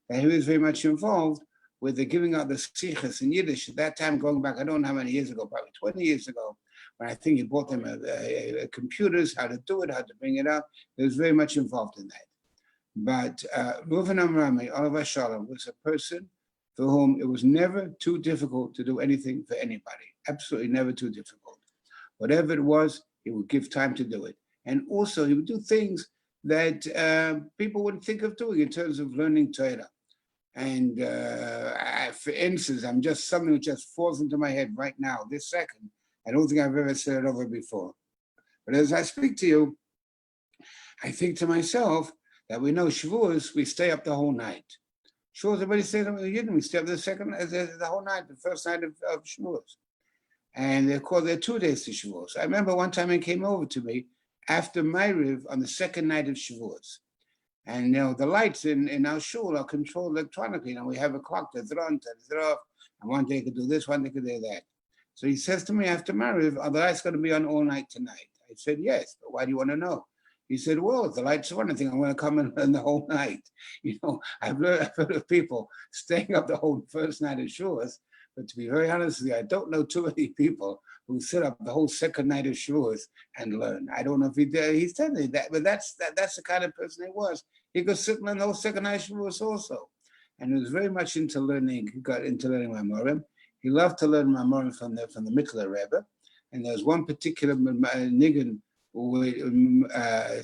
that he was very much involved with the giving out the sichas in Yiddish. At that time, going back, I don't know how many years ago, probably 20 years ago, when I think he bought them computers, how to do it, how to bring it up. He was very much involved in that. But Reuven Amrami, Olav Shalom, was a person for whom it was never too difficult to do anything for anybody. Absolutely never too difficult. Whatever it was, he would give time to do it. And also, he would do things that people wouldn't think of doing in terms of learning Torah. And for instance, something which just falls into my head right now, this second. I don't think I've ever said it over before. But as I speak to you, I think to myself that we know Shavuos, we stay up the whole night. Shavuos, everybody stays up the Yidden, we stay up the whole night, the first night of Shavuos. And they're 2 days to Shavuos. I remember one time it came over to me after Ma'ariv on the second night of Shavuos. And the lights in our shul are controlled electronically. We have a clock that's on, that's off. And one day it could do this, one day it could do that. So he says to me after Ma'ariv, are the lights going to be on all night tonight? I said, yes, but why do you want to know? He said, well, if the lights are on, I think I'm going to come in the whole night. I've heard of people staying up the whole first night of Shavuos. But to be very honest with you, I don't know too many people who sit up the whole second night of Shavuos and learn. I don't know if he did. He said that, but that's the kind of person he was. He could sit and learn the whole second night of Shavuos also. And he was very much into learning. He got into learning Mamorim. He loved to learn Mamorim from the Mittler Rebbe. And there was one particular niggun, a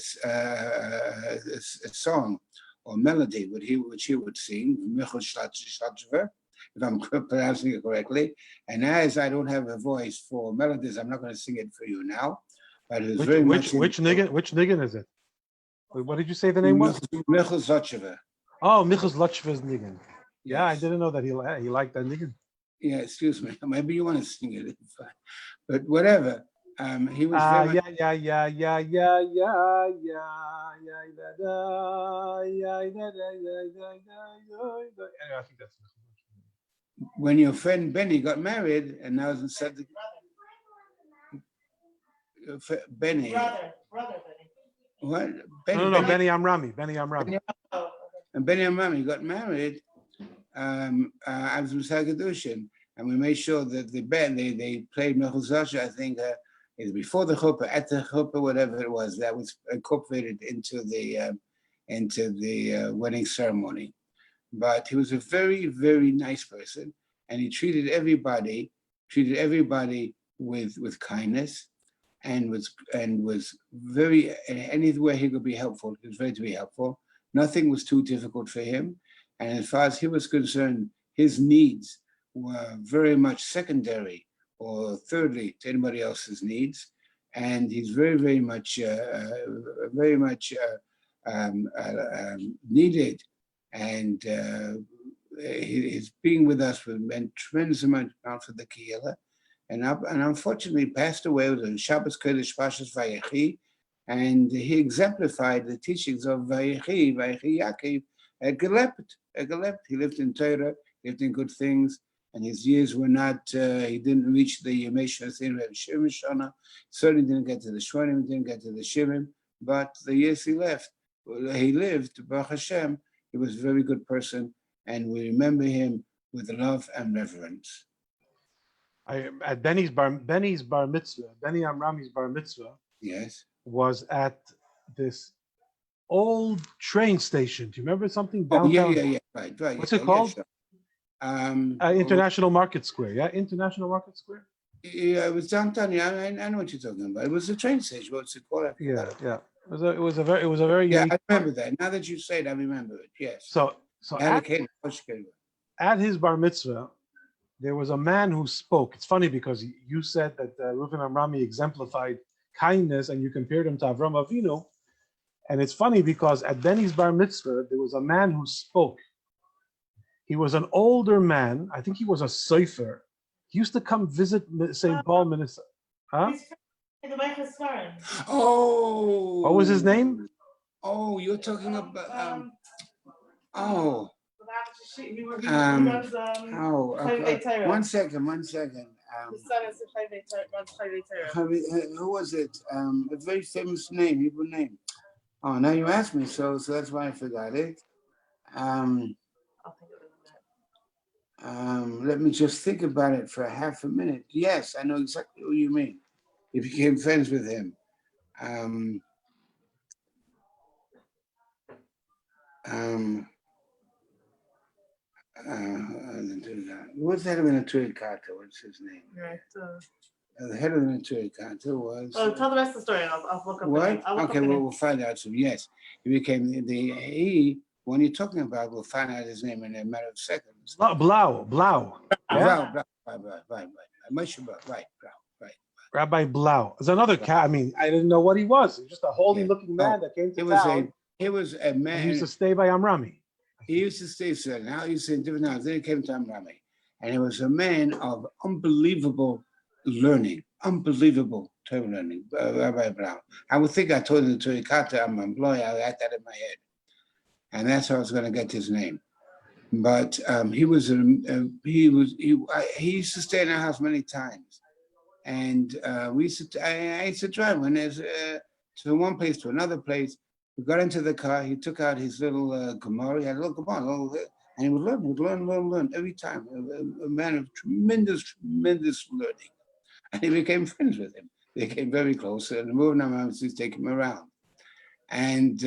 song or melody which he would sing, if I'm pronouncing it correctly. And as I don't have a voice for melodies, I'm not going to sing it for you now. But it was which niggun is it? What did you say the name was? Michal Zotcheva. Oh, Michal Zotcheva's niggun. Yeah, Yes. I didn't know that he liked that niggun. Yeah, excuse me. Maybe you want to sing it, but whatever. He was very much. I think that's When your friend Benny got married, and now said Benny. Brother Benny. What? Benny, no, Benny Amrami. And Benny Amrami got married. I was with Kedushin, and we made sure that the band they played Michal Zasha. I think either before the chuppah, at the chuppah, whatever it was, that was incorporated into the wedding ceremony. But he was a very, very nice person, and he treated everybody with kindness, and was very, anywhere he could be helpful, he was ready to be helpful. Nothing was too difficult for him, and as far as he was concerned, his needs were very much secondary or thirdly to anybody else's needs. And he's very much needed. And his being with us meant tremendous amount for the Kehillah. And unfortunately passed away. It was on Shabbos Kodesh Pashas Vayechi, and he exemplified the teachings of Vayechi Yaakov at Gelept. He lived in Torah, lived in good things, and his years were not, he didn't reach the Yemei Shasin Reb Shimon Shana, certainly didn't get to the Shvanim, didn't get to the Shivim, but the years he lived, Baruch Hashem, he was a very good person, and we remember him with love and reverence. At Benny's bar mitzvah, Benny Amrami's bar mitzvah, Yes, was at this old train station. Do you remember something downtown? Yeah, right. What's it called? Sure. International Market Square. Yeah, International Market Square. Yeah, it was downtown. Yeah, I know what you're talking about. It was a train station. What's it called? Yeah. It was a very Yeah, unique. I remember that. Now that you say it, I remember it. Yes. So at his bar mitzvah, there was a man who spoke. It's funny because you said that Reuven Amrami exemplified kindness, and you compared him to Avram Avinu. And it's funny because at Benny's bar mitzvah, there was a man who spoke. He was an older man. I think he was a sofer. He used to come visit St. Paul, Minnesota. Huh? Oh. What was his name? Oh, you're talking about. One second. Who was it? A very famous name, Hebrew name. Oh, now you asked me, so that's why I forgot it. Let me just think about it for half a minute. Yes, I know exactly what you mean. He became friends with him. What's the head of the Naturi Kata? What's his name? Right. The head of the Naturi Kata was. Oh, tell the rest of the story, and I'll look up. What? Okay, well, we'll find out soon. Yes, he became when you're talking about, we'll find out his name in a matter of seconds. Blau. Right. Rabbi Blau. There's another cat. I mean, I didn't know what he was. He was just a holy-looking man that came to town. He was a man. He used to stay by Amrami. He used to stay there. Now he's in different houses. Then he came to Amrami. And he was a man of unbelievable learning, unbelievable Torah learning, Rabbi Blau. I would think I told him the Torah Kata, I'm an employee, I had that in my head. And that's how I was going to get his name. But he used to stay in our house many times. And I used to drive when there's from one place to another place. We got into the car, he took out his little Gemara, he had a little Gemara, and he would learn every time. A man of tremendous learning. And he became friends with him. They came very close, and the Movnam used to take him around. And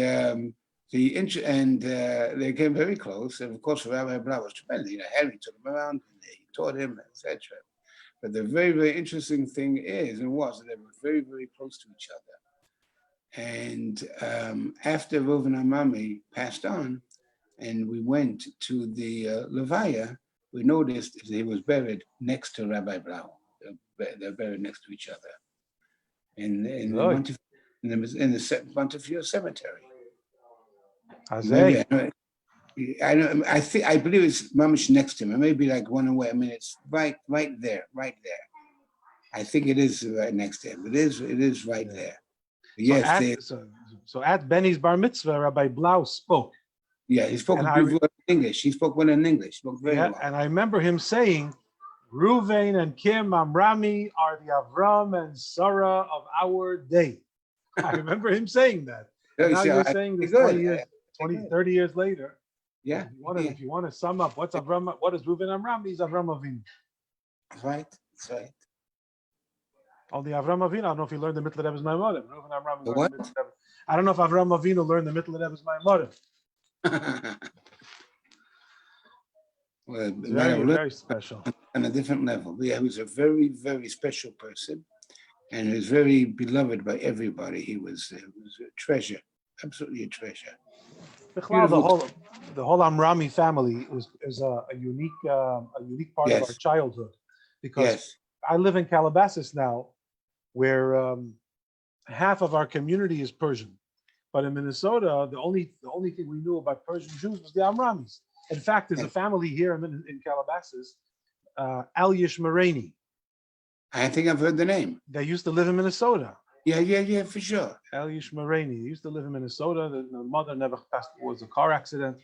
they came very close, and of course Rabbi Blau was tremendous. Henry took him around, and he taught him, etc. But the very interesting thing is, that they were very close to each other. And after Reuven Amrami passed on, and we went to the Levaya, we noticed that he was buried next to Rabbi Blau. They're buried next to each other in the Montefiore Cemetery. I believe it's mamish next to him. It may be like one away. I mean, it's right there. I think it is right next to him. It is right there. Yes. So at Benny's bar mitzvah, Rabbi Blau spoke. Yeah, he spoke in English. He spoke well in English. Spoke very well. And I remember him saying, Reuven and Kim Amrami are the Avram and Sarah of our day. I remember him saying that. Now you're saying this 30 years later. Yeah. If you want to sum up, what is Reuven Amrami? He's Avram Avinu. That's right. All the Avram Avinu, I don't know if he learned the Mittel Rebbe's Maimorim. Reuven Amrami learned what? the Mittel Rebbe. I don't know if Avram Avinu learned the Mittel Rebbe's Maimorim. Well, very special. On a different level. Yeah, he was a very special person, and he was very beloved by everybody. He was a treasure, absolutely a treasure. The the whole Amrami family is a unique part of our Yes. childhood, because Yes. I live in Calabasas now, where half of our community is Persian. But in Minnesota, the only thing we knew about Persian Jews was the Amramis. In fact, there's a Yes. family here in Calabasas, Alyish Marani. I think I've heard the name. They used to live in Minnesota. Yeah, for sure. Alyish Marani. They used to live in Minnesota. The mother never passed. It was a car accident,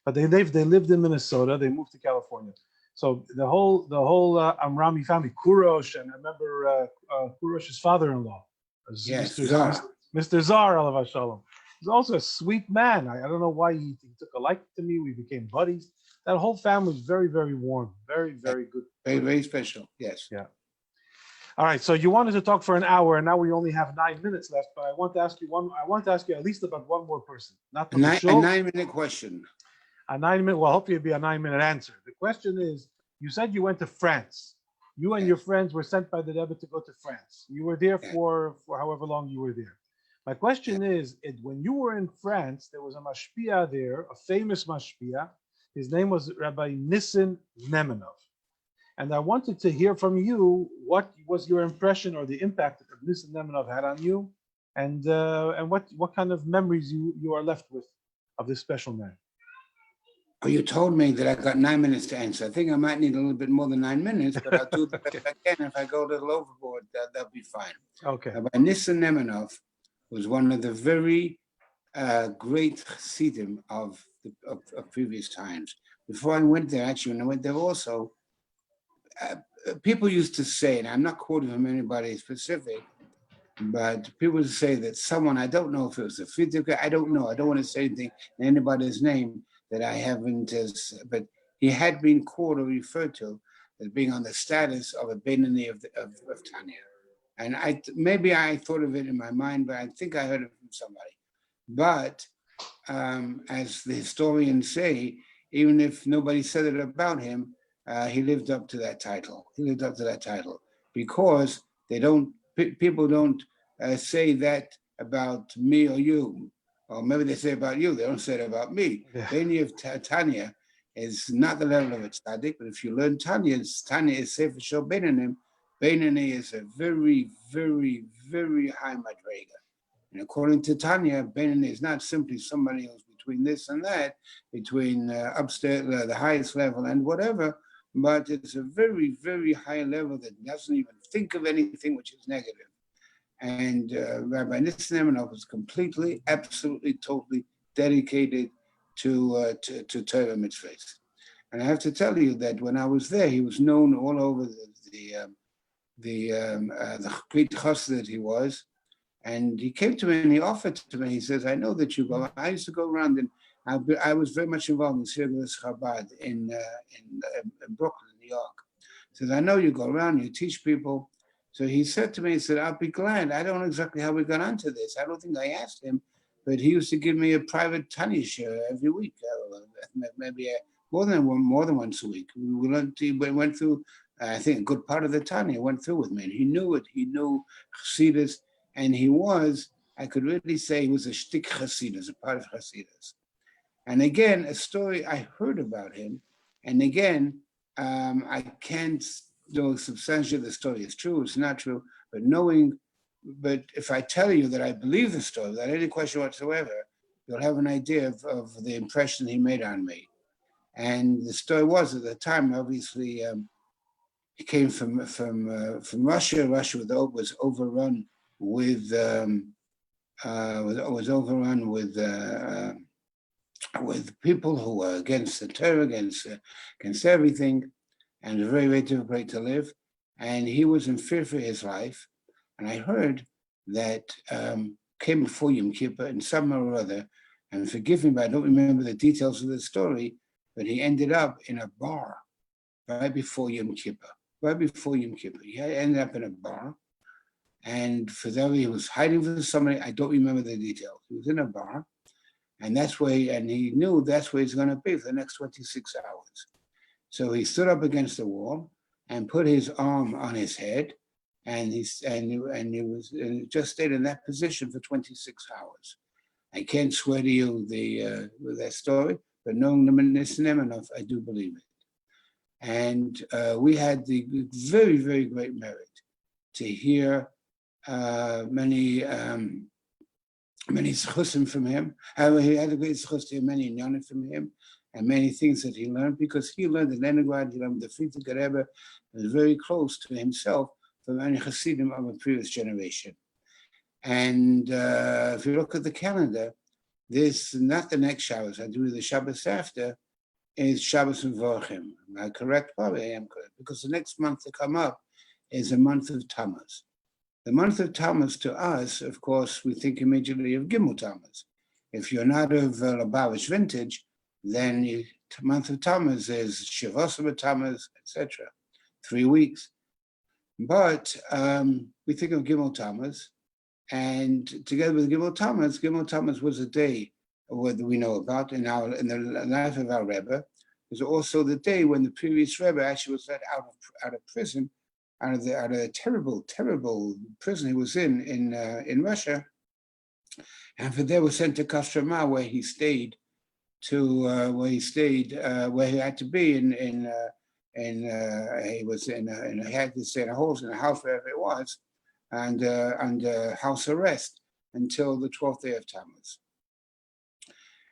but they lived in Minnesota. They moved to California. So the whole Amrami family, Kurosh, and I remember Kurosh's father-in-law, Yes, Zar. Mr. Zar, alav shalom. He's also a sweet man. I don't know why he took a like to me. We became buddies. That whole family was very, very warm, very, very good. Very, very special. Yes. Yeah. All right. So you wanted to talk for an hour, and now we only have 9 minutes left. But I want to ask you at least about one more person, not A from the show. 9-minute question. A 9 minute. Well, hopefully it'll be a 9 minute answer. The question is: you said you went to France. You and your friends were sent by the Rebbe to go to France. You were there for however long you were there. My question is, when you were in France, there was a mashpia there, a famous mashpia. His name was Rabbi Nissen Nemenov. And I wanted to hear from you, what was your impression or the impact that Nissen Nemenov had on you, and what kind of memories you are left with of this special man. Oh, you told me that I got 9 minutes to answer. I think I might need a little bit more than 9 minutes, but I'll do the best I can. If I go a little overboard, that'll be fine. Okay. Rabbi Nissen Nemenov was one of the very great Chassidim of previous times. Before I went there, actually, when I went there also, people used to say, and I'm not quoting from anybody specific, but people would say that someone, I don't know if it was a Fiddler, I don't know. I don't want to say anything in anybody's name that I haven't, but he had been called or referred to as being on the status of a Benini of Tanya. And maybe I thought of it in my mind, but I think I heard it from somebody. But as the historians say, even if nobody said it about him, he lived up to that title. He lived up to that title because people don't say that about me or you, or maybe they say about you. They don't say it about me. Beni of Tanya is not the level of a tzaddik, but if you learn Tanya is Sefer Shel Beinanim. Beinani is a very, very, very high madrega. And according to Tanya, Beinani is not simply somebody who's between this and that, between upstairs, the highest level and whatever, but it's a very, very high level that doesn't even think of anything which is negative. And Rabbi Nissen Nemenov was completely, absolutely, totally dedicated to Torah mitzvahs. And I have to tell you that when I was there, he was known all over the great chassid that he was. And he came to me and he offered to me, he says, I know that you go. I used to go around and I was very much involved in Sirgus Chabad in Brooklyn, New York. He says, I know you go around, you teach people. So he said to me, he said, I'll be glad. I don't know exactly how we got onto this. I don't think I asked him, but he used to give me a private Tanya share every week, maybe more than once a week. We went through, I think, a good part of the Tanya went through with me. And he knew it. He knew Chassidus, and I could really say he was a shtick Chassidus, a part of Chassidus. And again, a story I heard about him, and again, I can't substantiate the story is true, it's not true, but if I tell you that I believe the story without any question whatsoever, you'll have an idea of the impression he made on me. And the story was, at the time, obviously, he came from Russia. Russia was overrun with people who were against the Torah, against everything, and it was very, very difficult to live. And he was in fear for his life. And I heard that came before Yom Kippur in some or other, and forgive me, but I don't remember the details of the story, but he ended up in a bar right before Yom Kippur. He ended up in a bar, and for that he was hiding from somebody. I don't remember the details. He was in a bar, and he knew that's where he's going to be for the next 26 hours. So he stood up against the wall and put his arm on his head, and he just stayed in that position for 26 hours. I can't swear to you that story, but knowing the Nissim enough, I do believe it. And we had the very, very great merit to hear many schusim from him. He had a great schus to hear many inyanim from him, and many things that he learned, because he learned in Leningrad, he learned the Frierdiker Rebbe, was very close to himself from many Hasidim of a previous generation. And if you look at the calendar, this, not the next Shabbos, I do the Shabbos after, is Shabbos and Vorchim. Am I correct? Probably I am correct, because the next month to come up is a month of Tammuz. The month of Tammuz to us, of course, we think immediately of Gimel Tammuz. If you're not of Lubavitch vintage, then the month of Tammuz is Shavasar Tammuz, etc. 3 weeks. But we think of Gimel Tammuz, and together with Gimel Tammuz was a day what we know about in the life of our Rebbe. It was also the day when the previous Rebbe actually was let out of prison, out of a terrible prison he was in Russia, and from there was sent to Kostroma, where he stayed where he had to be he was he had to stay in a house wherever it was, and under house arrest until the 12th day of Tammuz.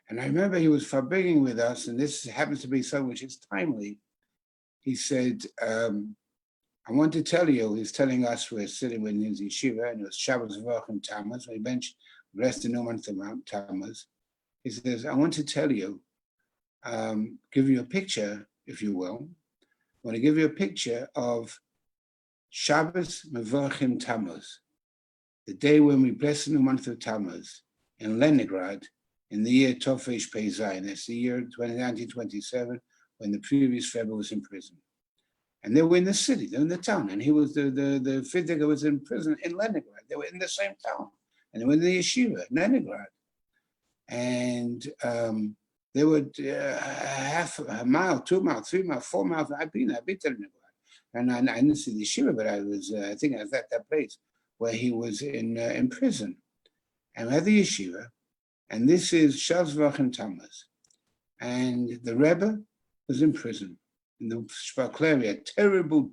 And I remember he was forbidding with us, and this happens to be something which is timely. He said, I want to tell you, he's telling us we're sitting with his yeshiva, and it was Shabbos V'Achim Tammuz, when he benched the rest of the month of Tammuz. He says, I want to tell you, give you a picture, if you will. I want to give you a picture of Shabbos V'Achim Tammuz, the day when we bless the new month of Tammuz in Leningrad, in the year Tofesh Pei Zayin. That's the year 1927, when the previous Rebbe was in prison. And they were in the city, they were in the town, and he was the Frierdiker was in prison in Leningrad. They were in the same town, and they were in the yeshiva, Leningrad. And they were half a mile, 2 miles, 3 miles, 4 miles. I've been to Leningrad, and I didn't see the yeshiva, but I think I was at that place where he was in prison. And I had the yeshiva, and this is Shabbos V'Achim Tammuz, and the Rebbe was in prison. In the Shvakleri, a terrible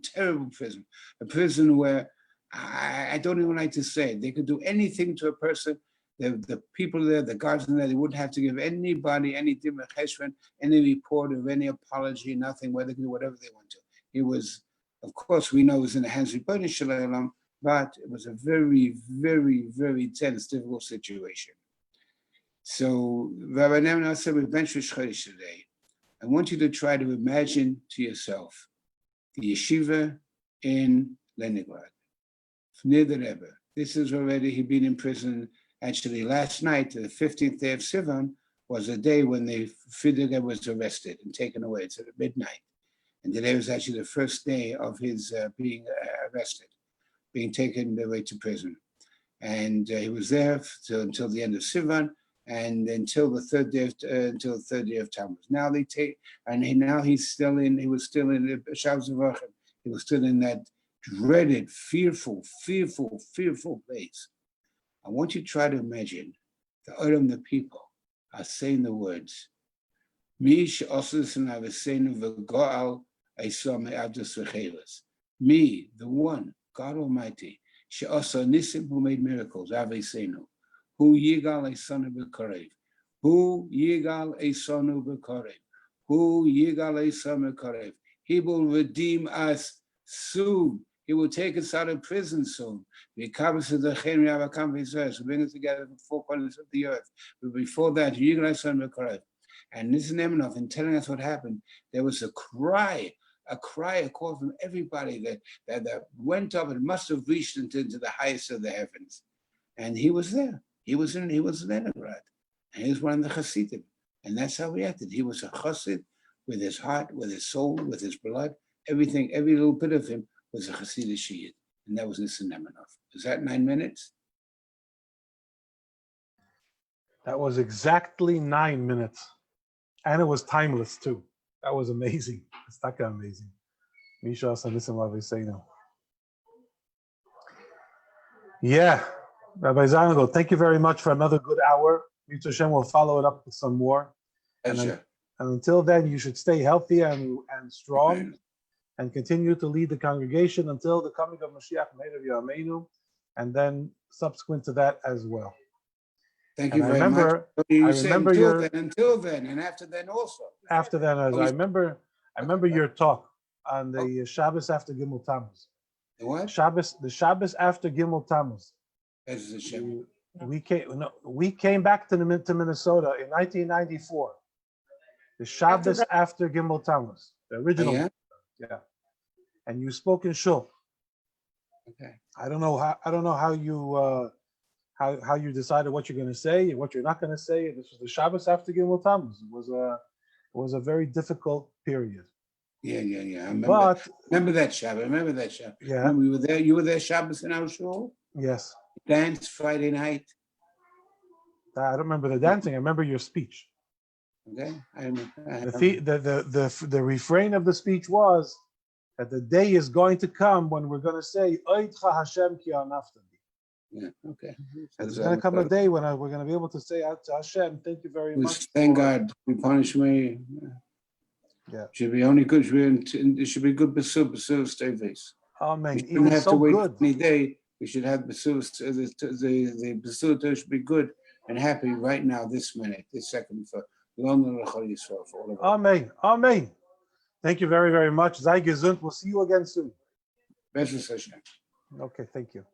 prison, a prison where I don't even like to say it. They could do anything to a person. The people there, the guards in there, they wouldn't have to give anybody any dimmer cheshvan, any report of any apology, nothing, where they could do whatever they want to. It was, of course, we know it was in the hands of Rabbi Shalom, but it was a very, very, very tense, difficult situation. So Rabbi Nemna said, we bench with Chodesh today. I want you to try to imagine to yourself the yeshiva in Leningrad, near the Rebbe. This is already, he'd been in prison. Actually, last night, the 15th day of Sivan, was the day when the Frierdiker was arrested and taken away. It's at midnight. And today was actually the first day of his being arrested, being taken away to prison. And he was there until the end of Sivan, and until the third day of Tammuz. Now they take, and he was still in Shabbos V'Achim. He was still in that dreaded, fearful place. I want you to try to imagine the Odom, the people, are saying the words, Me, the one, God Almighty, who made miracles, Avesenu. Who yigal a son of Bekarev? Who yigal a son of Bekarev? Who yigal a son of Bekarev? He will redeem us soon. He will take us out of prison soon. He will bring us together from 4 corners of the earth. But before that, yigal a son of Bekarev. And this is Nemanov, in telling us what happened, there was a call from everybody that went up and must have reached into the highest of the heavens. And he was there. He was in Leningrad, and he was one of the Hasidim, and that's how he acted. He was a Chassid with his heart, with his soul, with his blood. Everything, every little bit of him was a Hasidic Shi'it, and that was Nissim Nemanov. Is that 9 minutes? That was exactly 9 minutes, and it was timeless too. That was amazing. It's not amazing. Misha Nissim Lavesenu. Yeah. Rabbi Zeilingold, thank you very much for another good hour. Mitzvah Hashem will follow it up with some more. And And until then, you should stay healthy and strong and continue to lead the congregation until the coming of Mashiach Meir Yameinu, and then subsequent to that as well. Thank And you I very remember, much. You I said remember until then, and after then also. after that, as I remember your talk on the Shabbos after Gimel Tammuz. The what? The Shabbos after Gimel Tammuz. That's the Shem. We came back to Minnesota in 1994. The Shabbos after Gimel Tammuz, the original. Yeah? Yeah. And you spoke in Shul. Okay. I don't know how you how you decided what you're going to say and what you're not going to say. This was the Shabbos after Gimel Tammuz. It was a very difficult period. Yeah. I remember that Shabbos. Yeah. Remember you were there. You were there Shabbos in our shul. Yes. Dance Friday night. I don't remember the dancing. I remember your speech. Okay. The refrain of the speech was that the day is going to come when we're going to say, Oidcha Hashem ki anaftani. Yeah, okay. There's going to come a day when we're going to be able to say to Hashem, thank you very much. Thank God, you punish me. Yeah. Should be only good. It should be good Basur stay face. Amen. We shouldn't have so to wait good. any day. We should have Basur, the Basur should be good and happy right now, this minute, this second, for all of us. Amen. Amen. Thank you very, very much. Sei gesund. We'll see you again soon. Best Hashem. Okay, thank you.